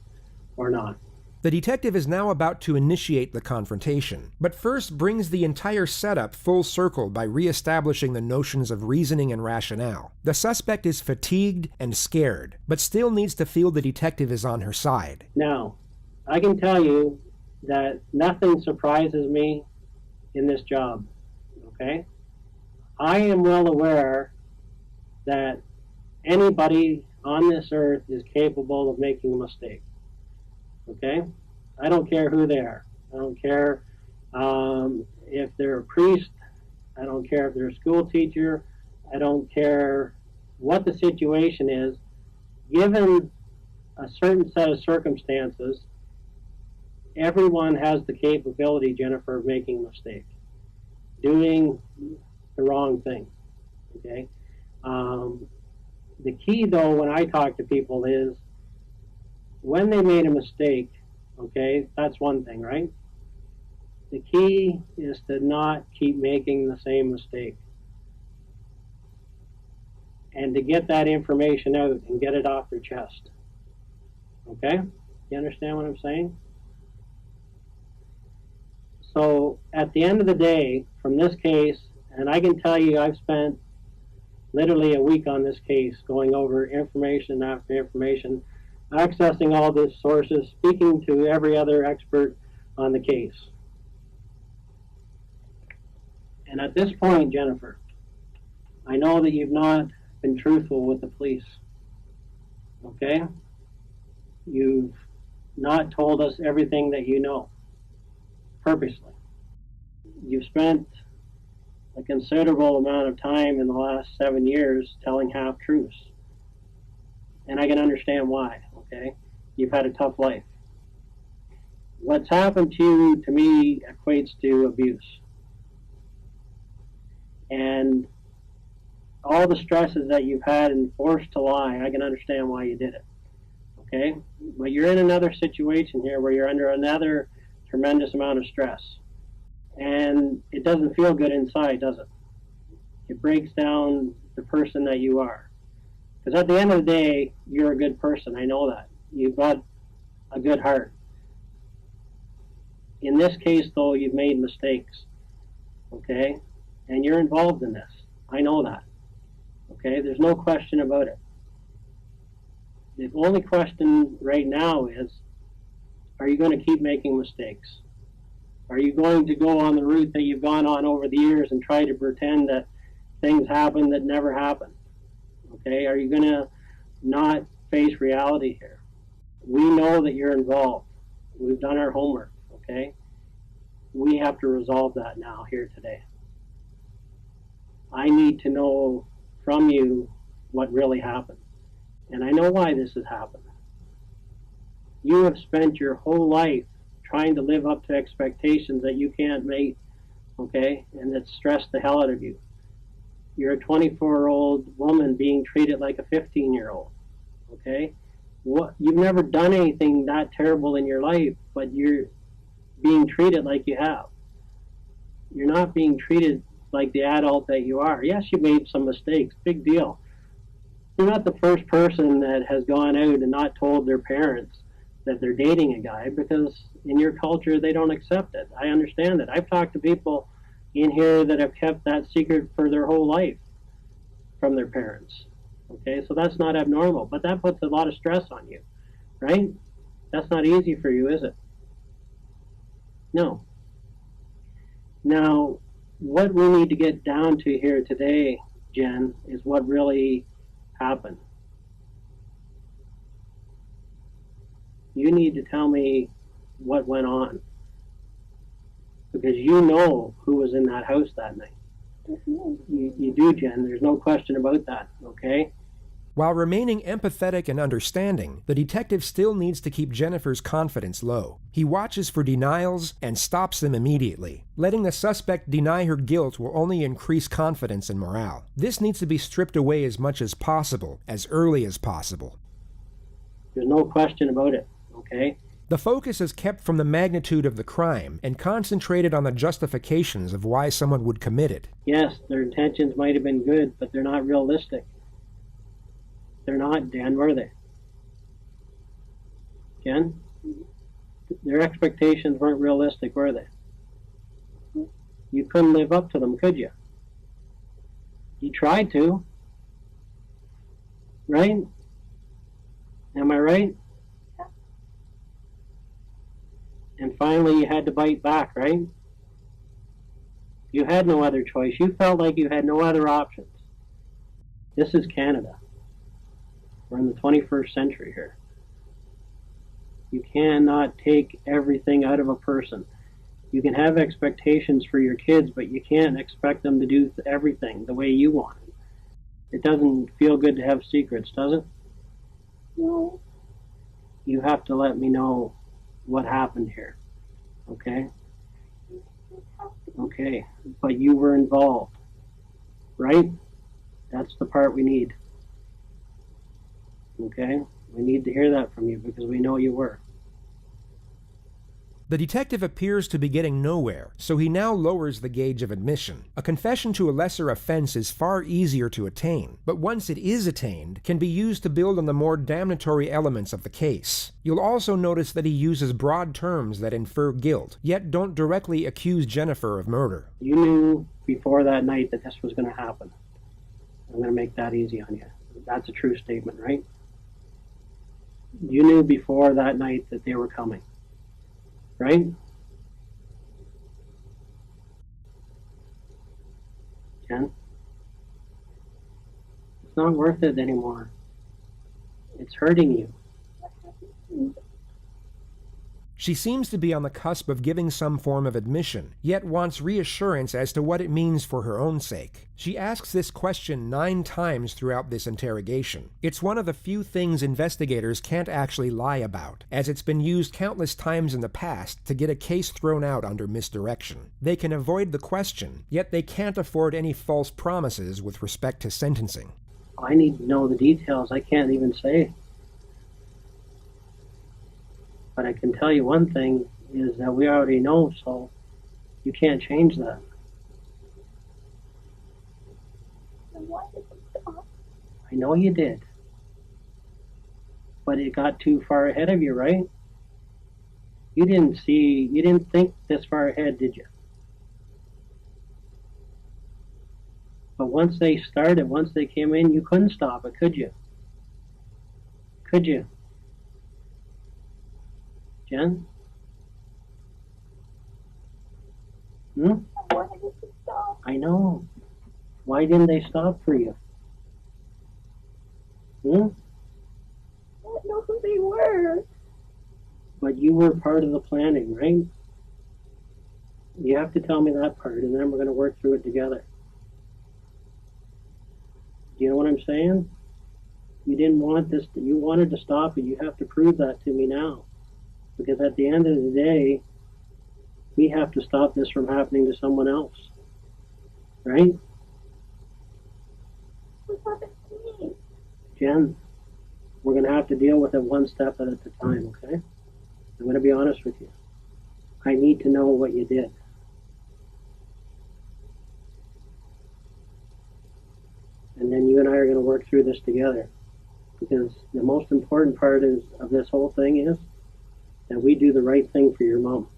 [SPEAKER 7] or not.
[SPEAKER 1] The detective is now about to initiate the confrontation, but first brings the entire setup full circle by reestablishing the notions of reasoning and rationale. The suspect is fatigued and scared, but still needs to feel the detective is on her side.
[SPEAKER 7] Now, I can tell you that nothing surprises me in this job, okay? I am well aware that anybody on this earth is capable of making a mistake, okay? I don't care who they are. I don't care if they're a priest. I don't care if they're a school teacher. I don't care what the situation is. Given a certain set of circumstances, everyone has the capability, Jennifer, of making a mistake, doing the wrong thing, okay? The key, though, when I talk to people is when they made a mistake, okay, that's one thing, right? The key is to not keep making the same mistake and to get that information out and get it off their chest, okay? You understand what I'm saying? So at the end of the day, from this case, and I can tell you I've spent literally a week on this case, going over information after information, accessing all the sources, speaking to every other expert on the case. And at this point, Jennifer, I know that you've not been truthful with the police, okay? You've not told us everything that you know, purposely. You've spent a considerable amount of time in the last 7 years telling half-truths. And I can understand why, okay? You've had a tough life. What's happened to you, to me, equates to abuse. And all the stresses that you've had and forced to lie, I can understand why you did it, okay? But you're in another situation here where you're under another tremendous amount of stress. And it doesn't feel good inside, does it? It breaks down the person that you are. Because at the end of the day, you're a good person. I know that. You've got a good heart. In this case, though, you've made mistakes, okay? And you're involved in this. I know that, okay? There's no question about it. The only question right now is, are you going to keep making mistakes? Are you going to go on the route that you've gone on over the years and try to pretend that things happen that never happened? Okay, are you going to not face reality here? We know that you're involved. We've done our homework, okay? We have to resolve that now, here today. I need to know from you what really happened. And I know why this has happened. You have spent your whole life trying to live up to expectations that you can't meet, okay? And that stress the hell out of you. You're a 24-year-old woman being treated like a 15-year-old, okay? You've never done anything that terrible in your life, but you're being treated like you have. You're not being treated like the adult that you are. Yes, you made some mistakes, big deal. You're not the first person that has gone out and not told their parents that they're dating a guy, because in your culture they don't accept it. I understand that. I've talked to people in here that have kept that secret for their whole life from their parents. Okay, so that's not abnormal, but that puts a lot of stress on you, right? That's not easy for you, is it? No. Now, what we need to get down to here today, Jen, is what really happened. You need to tell me what went on, because you know who was in that house that night. You do, Jen. There's no question about that, okay?
[SPEAKER 1] While remaining empathetic and understanding, the detective still needs to keep Jennifer's confidence low. He watches for denials and stops them immediately. Letting the suspect deny her guilt will only increase confidence and morale. This needs to be stripped away as much as possible, as early as possible.
[SPEAKER 7] There's no question about it, okay?
[SPEAKER 1] The focus is kept from the magnitude of the crime and concentrated on the justifications of why someone would commit it.
[SPEAKER 7] Yes, their intentions might have been good, but they're not realistic. They're not, Dan, were they? Jen? Their expectations weren't realistic, were they? You couldn't live up to them, could you? You tried to. Right? Am I right? And finally you had to bite back, right? You had no other choice. You felt like you had no other options. This is Canada. We're in the 21st century here. You cannot take everything out of a person. You can have expectations for your kids, but you can't expect them to do everything the way you want it. It doesn't feel good to have secrets, does it?
[SPEAKER 8] No.
[SPEAKER 7] You have to let me know what happened here, okay? Okay, but you were involved, right? That's the part we need, okay? We need to hear that from you because we know you were.
[SPEAKER 1] The detective appears to be getting nowhere, so he now lowers the gauge of admission. A confession to a lesser offense is far easier to attain, but once it is attained, can be used to build on the more damnatory elements of the case. You'll also notice that he uses broad terms that infer guilt, yet don't directly accuse Jennifer of murder.
[SPEAKER 7] You knew before that night that this was going to happen. I'm going to make that easy on you. That's a true statement, right? You knew before that night that they were coming. Right? Jen? It's not worth it anymore. It's hurting you.
[SPEAKER 1] She seems to be on the cusp of giving some form of admission, yet wants reassurance as to what it means for her own sake. She asks this question 9 times throughout this interrogation. It's one of the few things investigators can't actually lie about, as it's been used countless times in the past to get a case thrown out under misdirection. They can avoid the question, yet they can't afford any false promises with respect to sentencing.
[SPEAKER 7] I need to know the details. I can't even say. But I can tell you one thing is that we already know, so you can't change that.
[SPEAKER 8] Then why did it stop?
[SPEAKER 7] I know you did. But it got too far ahead of you, right? You didn't think this far ahead, did you? But once they started, once they came in, you couldn't stop it, could you? Could you? Jen?
[SPEAKER 8] I wanted it to stop.
[SPEAKER 7] I know. Why didn't they stop for you?
[SPEAKER 8] I didn't know who they were.
[SPEAKER 7] But you were part of the planning, right? You have to tell me that part, and then we're going to work through it together. Do you know what I'm saying? You didn't want this, you wanted to stop it. You have to prove that to me now. Because at the end of the day, we have to stop this from happening to someone else. Right?
[SPEAKER 8] What happened to me?
[SPEAKER 7] Jen, we're going to have to deal with it one step at a time, okay? I'm going to be honest with you. I need to know what you did. And then you and I are going to work through this together. Because the most important part of this whole thing is that we do the right thing for your mom.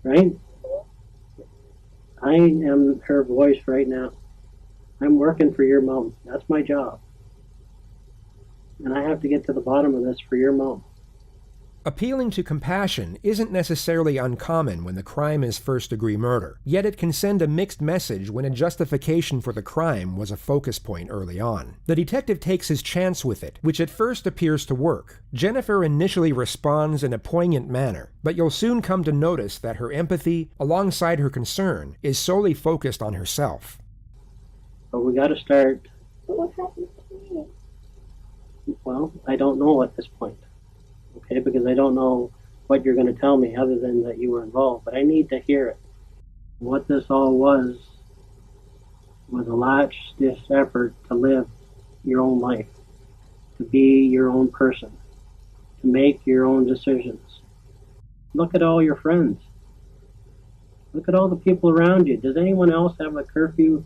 [SPEAKER 7] Right? I am her voice right now. I'm working for your mom. That's my job. And I have to get to the bottom of this for your mom.
[SPEAKER 1] Appealing to compassion isn't necessarily uncommon when the crime is first-degree murder, yet it can send a mixed message when a justification for the crime was a focus point early on. The detective takes his chance with it, which at first appears to work. Jennifer initially responds in a poignant manner, but you'll soon come to notice that her empathy, alongside her concern, is solely focused on herself.
[SPEAKER 7] But we got to start.
[SPEAKER 8] But what happened to me?
[SPEAKER 7] Well, I don't know at this point. Okay, because I don't know what you're going to tell me other than that you were involved, but I need to hear it. What this all was a last-ditch effort to live your own life, to be your own person, to make your own decisions. Look at all your friends. Look at all the people around you. Does anyone else have a curfew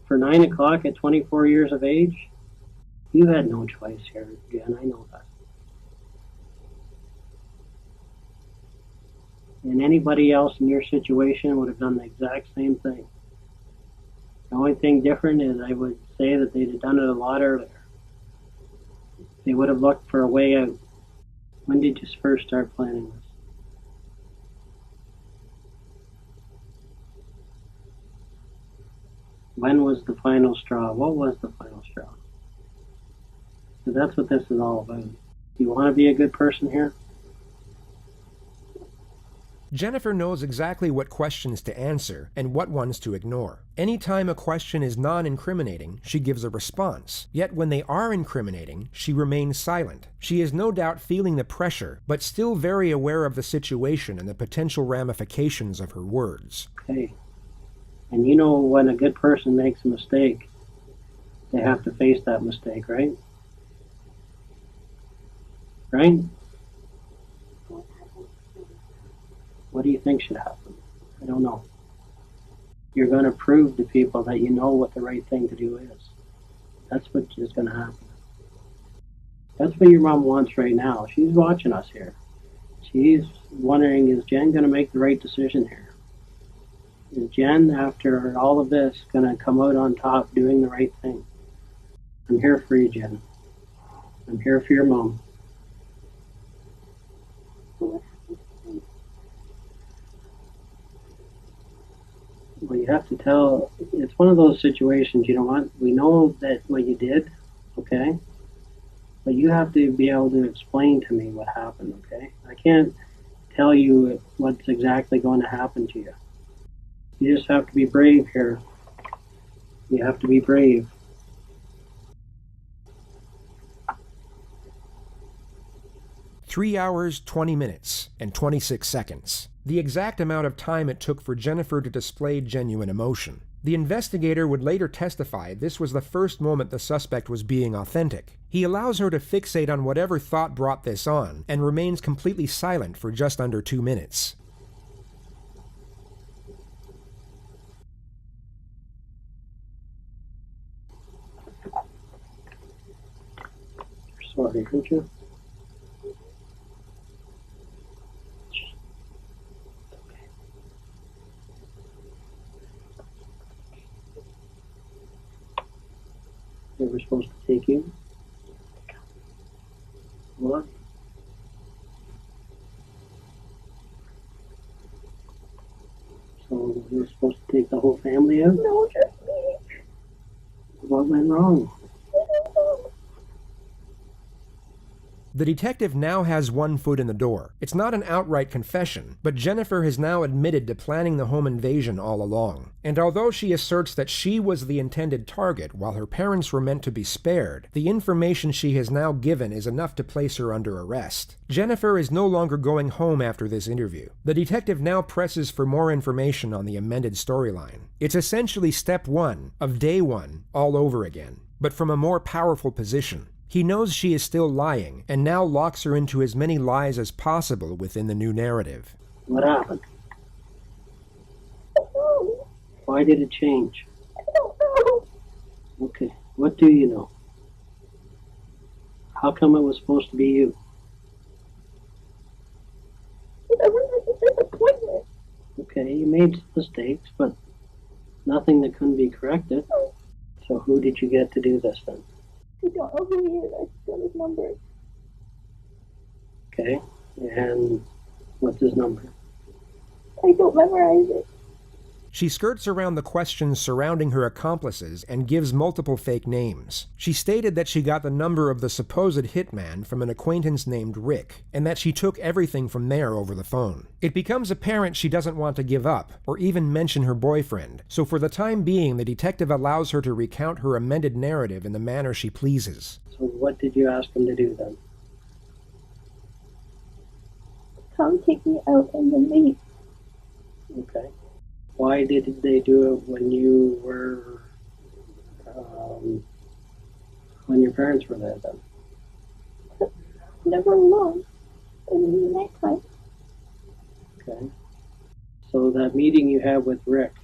[SPEAKER 7] for 9 o'clock at 24 years of age? You had no choice here, Jen, I know that. And anybody else in your situation would have done the exact same thing. The only thing different is I would say that they'd have done it a lot earlier. They would have looked for a way out. When did you first start planning this? When was the final straw? What was the final straw? So that's what this is all about. Do you want to be a good person here?
[SPEAKER 1] Jennifer knows exactly what questions to answer and what ones to ignore. Anytime a question is non-incriminating, she gives a response. Yet when they are incriminating, she remains silent. She is no doubt feeling the pressure, but still very aware of the situation and the potential ramifications of her words.
[SPEAKER 7] Okay. And you know when a good person makes a mistake, they have to face that mistake, right? Right? What do you think should happen? I don't know. You're going to prove to people that you know what the right thing to do is. That's what is going to happen. That's what your mom wants right now. She's watching us here. She's wondering, is Jen going to make the right decision here? Is Jen, after all of this, going to come out on top doing the right thing? I'm here for you, Jen. I'm here for your mom. Well, you have to tell, it's one of those situations, you know what, we know that what you did, okay? But you have to be able to explain to me what happened, okay? I can't tell you what's exactly going to happen to you. You just have to be brave here. You have to be brave.
[SPEAKER 1] "3 hours, 20 minutes, and 26 seconds. The exact amount of time it took for Jennifer to display genuine emotion. The investigator would later testify this was the first moment the suspect was being authentic. He allows her to fixate on whatever thought brought this on, and remains completely silent for just under 2 minutes.
[SPEAKER 7] Sorry, didn't you? They were supposed to take you? What? So they were supposed to take the whole family out?
[SPEAKER 8] No, just me.
[SPEAKER 7] What went wrong?
[SPEAKER 1] The detective now has one foot in the door. It's not an outright confession, but Jennifer has now admitted to planning the home invasion all along. And although she asserts that she was the intended target while her parents were meant to be spared, the information she has now given is enough to place her under arrest. Jennifer is no longer going home after this interview. The detective now presses for more information on the amended storyline. It's essentially step one of day one all over again, but from a more powerful position. He knows she is still lying, and now locks her into as many lies as possible within the new narrative.
[SPEAKER 7] What happened? Why did it change?
[SPEAKER 8] I don't know.
[SPEAKER 7] Okay, what do you know? How come it was supposed to be you?
[SPEAKER 8] I was a disappointment.
[SPEAKER 7] Okay, you made mistakes, but nothing that couldn't be corrected. So who did you get to do this then?
[SPEAKER 8] I don't know who he is. I just got his number.
[SPEAKER 7] Okay, and what's his number?
[SPEAKER 8] I don't memorize it.
[SPEAKER 1] She skirts around the questions surrounding her accomplices and gives multiple fake names. She stated that she got the number of the supposed hitman from an acquaintance named Rick, and that she took everything from there over the phone. It becomes apparent she doesn't want to give up, or even mention her boyfriend, so for the time being the detective allows her to recount her amended narrative in the manner she pleases.
[SPEAKER 7] So what did you ask him to do then?
[SPEAKER 8] Come take me out and then leave.
[SPEAKER 7] Okay. Why did they do it when you were, when your parents were there then?
[SPEAKER 8] Never alone. In the nighttime.
[SPEAKER 7] Okay. So that meeting you had with Rick,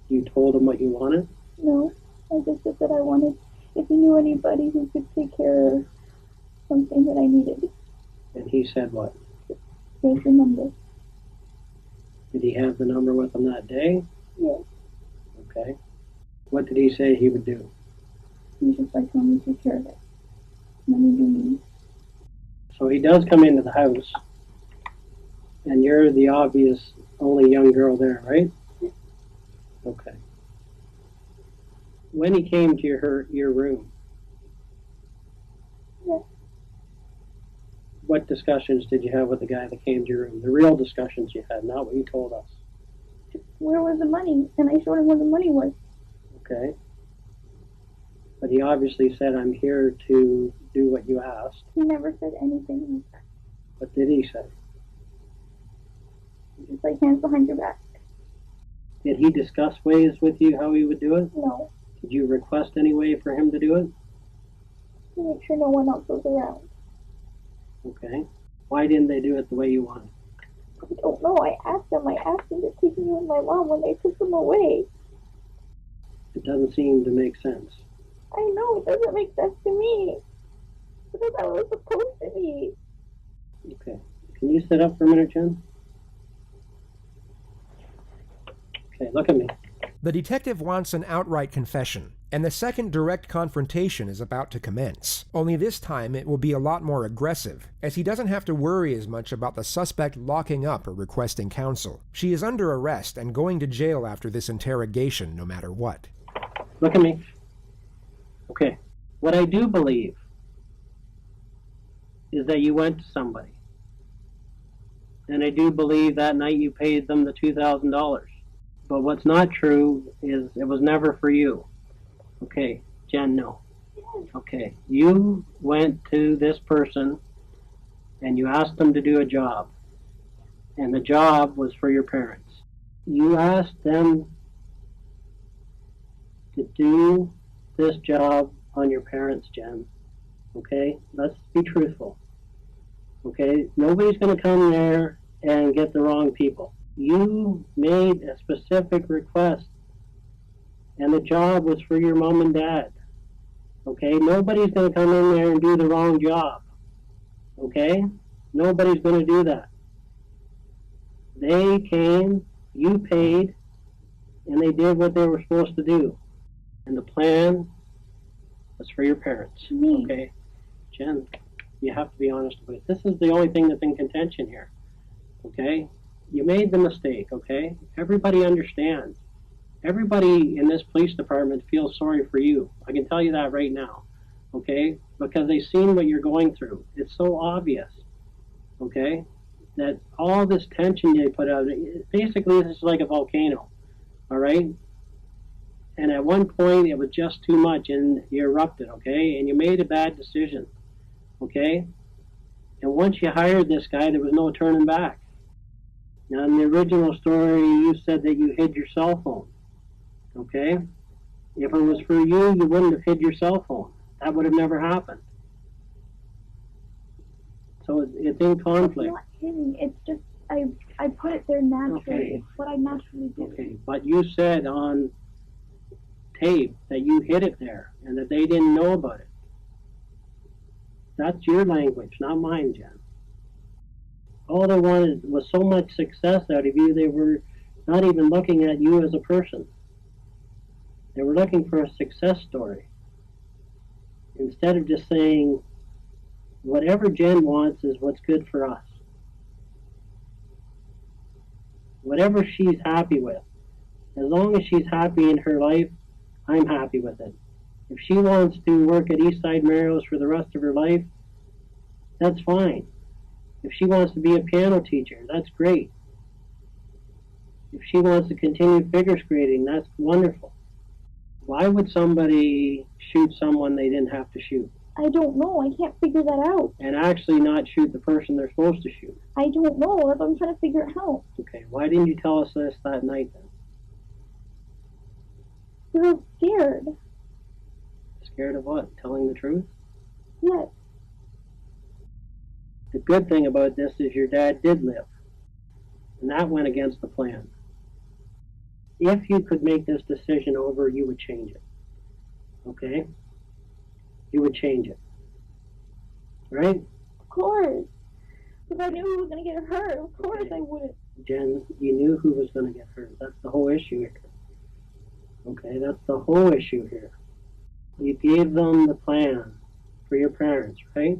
[SPEAKER 7] you told him what you wanted?
[SPEAKER 8] No, I just said that I wanted, if he knew anybody who could take care of something that I needed.
[SPEAKER 7] And he said what?
[SPEAKER 8] Here's the number.
[SPEAKER 7] Did he have the number with him that day?
[SPEAKER 8] Yes.
[SPEAKER 7] Okay. What did he say he would do?
[SPEAKER 8] He was just like, let me take care of it. Let me do me.
[SPEAKER 7] So he does come into the house, and you're the obvious only young girl there, right?
[SPEAKER 8] Yes.
[SPEAKER 7] Okay. When he came to your room,
[SPEAKER 8] Yes.
[SPEAKER 7] what discussions did you have with the guy that came to your room? The real discussions you had, not what you told us.
[SPEAKER 8] Where was the money? And I showed him where the money was.
[SPEAKER 7] Okay? But he obviously said, I'm here to do what you asked.
[SPEAKER 8] He never said anything like that.
[SPEAKER 7] What did he say?
[SPEAKER 8] Just like hands behind your back.
[SPEAKER 7] Did he discuss ways with you how he would do it?
[SPEAKER 8] No.
[SPEAKER 7] Did you request any way for him to do it?
[SPEAKER 8] To make sure no one else was around.
[SPEAKER 7] Okay. Why didn't they do it the way you wanted?
[SPEAKER 8] I don't know. I asked them to take me with my mom when they took them away.
[SPEAKER 7] It doesn't seem to make sense.
[SPEAKER 8] I know, it doesn't make sense to me. Because I was supposed to be.
[SPEAKER 7] Okay. Can you sit up for a minute, Jen? Okay, look at me.
[SPEAKER 1] The detective wants an outright confession, and the second direct confrontation is about to commence. Only this time it will be a lot more aggressive, as he doesn't have to worry as much about the suspect locking up or requesting counsel. She is under arrest and going to jail after this interrogation no matter what.
[SPEAKER 7] Look at me. Okay. What I do believe is that you went to somebody. And I do believe that night you paid them the $2,000. But what's not true is it was never for you. Okay, Jen, no. Okay, you went to this person and you asked them to do a job. And the job was for your parents. You asked them to do this job on your parents, Jen. Okay, let's be truthful. Okay, nobody's going to come there and get the wrong people. You made a specific request, and the job was for your mom and dad. Okay, nobody's going to come in there and do the wrong job. Okay, nobody's going to do that. They came, you paid, and they did what they were supposed to do. And the plan was for your parents.
[SPEAKER 8] Me.
[SPEAKER 7] Okay, Jen, you have to be honest about it. This is the only thing that's in contention here. Okay, you made the mistake. Okay, everybody understands. Everybody in this police department feels sorry for you. I can tell you that right now. Okay, because they've seen what you're going through. It's so obvious. Okay, that all this tension they put out. Basically, this is like a volcano. All right. And at one point, it was just too much, and you erupted, okay? And you made a bad decision, okay? And once you hired this guy, there was no turning back. Now, in the original story, you said that you hid your cell phone, okay? If it was for you, you wouldn't have hid your cell phone. That would have never happened. So it's in conflict.
[SPEAKER 8] It's not hidden. It's just, I put it there naturally.
[SPEAKER 7] Okay.
[SPEAKER 8] It's what I naturally do.
[SPEAKER 7] Okay, but you said on tape that you hid it there and that they didn't know about it. That's your language, not mine, Jen. All they wanted was so much success out of you, they were not even looking at you as a person. They were looking for a success story. Instead of just saying, whatever Jen wants is what's good for us. Whatever she's happy with. As long as she's happy in her life, I'm happy with it. If she wants to work at Eastside Mario's for the rest of her life, that's fine. If she wants to be a piano teacher, that's great. If she wants to continue figure skating, that's wonderful. Why would somebody shoot someone they didn't have to shoot?
[SPEAKER 8] I don't know. I can't figure that out.
[SPEAKER 7] And actually not shoot the person they're supposed to shoot?
[SPEAKER 8] I don't know. That's what I'm trying to figure out.
[SPEAKER 7] Okay, why didn't you tell us this that night then?
[SPEAKER 8] Because I was scared.
[SPEAKER 7] Scared of what? Telling the truth?
[SPEAKER 8] Yes.
[SPEAKER 7] The good thing about this is your dad did live. And that went against the plan. If you could make this decision over, you would change it. Okay? You would change it. Right?
[SPEAKER 8] Of course. Because I knew who was going to get hurt. Of course
[SPEAKER 7] Okay.
[SPEAKER 8] I wouldn't.
[SPEAKER 7] Jen, you knew who was going to get hurt. That's the whole issue here. Okay, that's the whole issue here. You gave them the plan for your parents, right?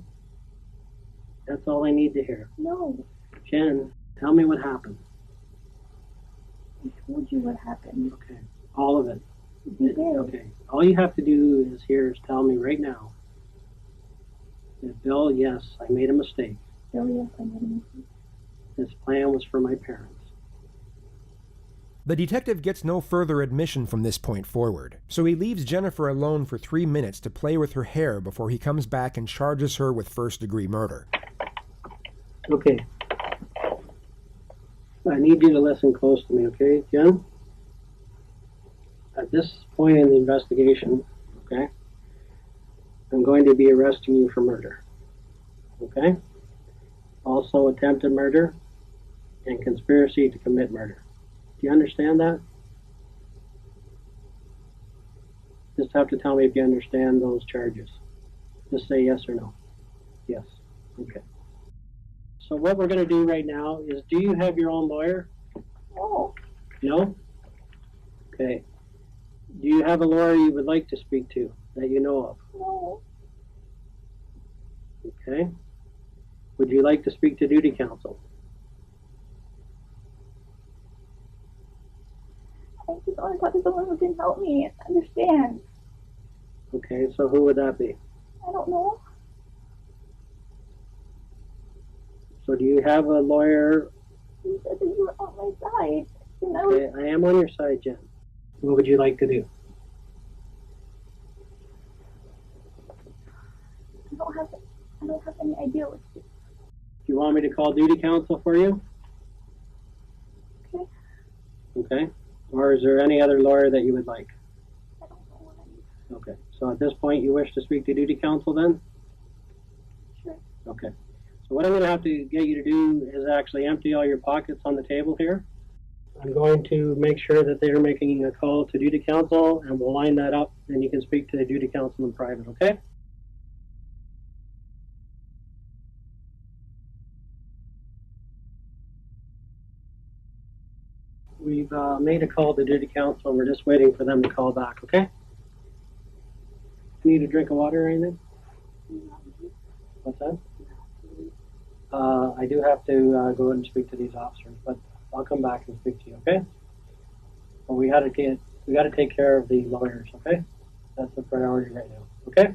[SPEAKER 7] That's all I need to hear.
[SPEAKER 8] No.
[SPEAKER 7] Jen, tell me what happened.
[SPEAKER 8] I told you what happened.
[SPEAKER 7] Okay, all of it.
[SPEAKER 8] You did.
[SPEAKER 7] Okay. All you have to do is tell me right now that, Bill, yes, I made a mistake.
[SPEAKER 8] Bill, yes, I made a mistake.
[SPEAKER 7] This plan was for my parents.
[SPEAKER 1] The detective gets no further admission from this point forward, so he leaves Jennifer alone for 3 minutes to play with her hair before he comes back and charges her with first-degree murder.
[SPEAKER 7] Okay. I need you to listen close to me, okay, Jen? At this point in the investigation, okay, I'm going to be arresting you for murder, okay? Also attempted murder and conspiracy to commit murder. Do you understand that? Just have to tell me if you understand those charges. Just say yes or no. Yes. Okay. So what we're going to do right now is, do you have your own lawyer?
[SPEAKER 8] No.
[SPEAKER 7] No? Okay. Do you have a lawyer you would like to speak to that you know of?
[SPEAKER 8] No.
[SPEAKER 7] Okay. Would you like to speak to duty counsel?
[SPEAKER 8] I just want to talk to someone who can help me understand.
[SPEAKER 7] Okay, so who would that be?
[SPEAKER 8] I don't know.
[SPEAKER 7] So do you have a lawyer?
[SPEAKER 8] You said that you were on my side. And I was,
[SPEAKER 7] Okay, I am on your side, Jen. What would you like to do?
[SPEAKER 8] I don't have any idea what to do.
[SPEAKER 7] Do you want me to call duty counsel for you?
[SPEAKER 8] Okay.
[SPEAKER 7] Okay. Or is there any other lawyer that you would like?
[SPEAKER 8] I don't know what I need.
[SPEAKER 7] Okay. So at this point, you wish to speak to duty counsel then?
[SPEAKER 8] Sure.
[SPEAKER 7] Okay. So what I'm going to have to get you to do is actually empty all your pockets on the table here. I'm going to make sure that they're making a call to duty counsel, and we'll line that up, and you can speak to the duty counsel in private, okay? We've made a call to duty counsel, and we're just waiting for them to call back, okay? Need a drink of water or anything? What's that? I do have to go and speak to these officers, but I'll come back and speak to you, okay? But we got to take care of the lawyers, okay? That's the priority right now, okay?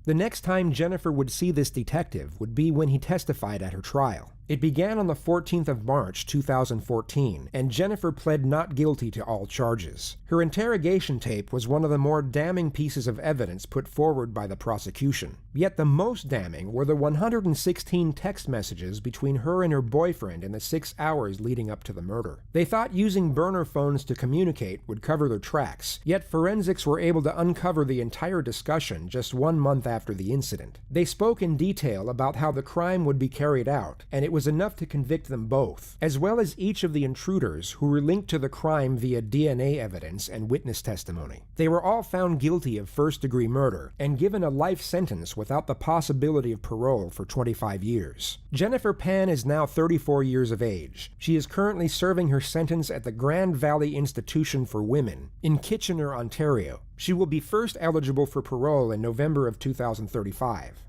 [SPEAKER 1] The next time Jennifer would see this detective would be when he testified at her trial. It began on the 14th of March, 2014, and Jennifer pled not guilty to all charges. Her interrogation tape was one of the more damning pieces of evidence put forward by the prosecution. Yet the most damning were the 116 text messages between her and her boyfriend in the 6 hours leading up to the murder. They thought using burner phones to communicate would cover their tracks, yet forensics were able to uncover the entire discussion just 1 month after the incident. They spoke in detail about how the crime would be carried out, and it was enough to convict them both, as well as each of the intruders who were linked to the crime via DNA evidence and witness testimony. They were all found guilty of first-degree murder and given a life sentence without the possibility of parole for 25 years. Jennifer Pan is now 34 years of age. She is currently serving her sentence at the Grand Valley Institution for Women in Kitchener, Ontario. She will be first eligible for parole in November of 2035.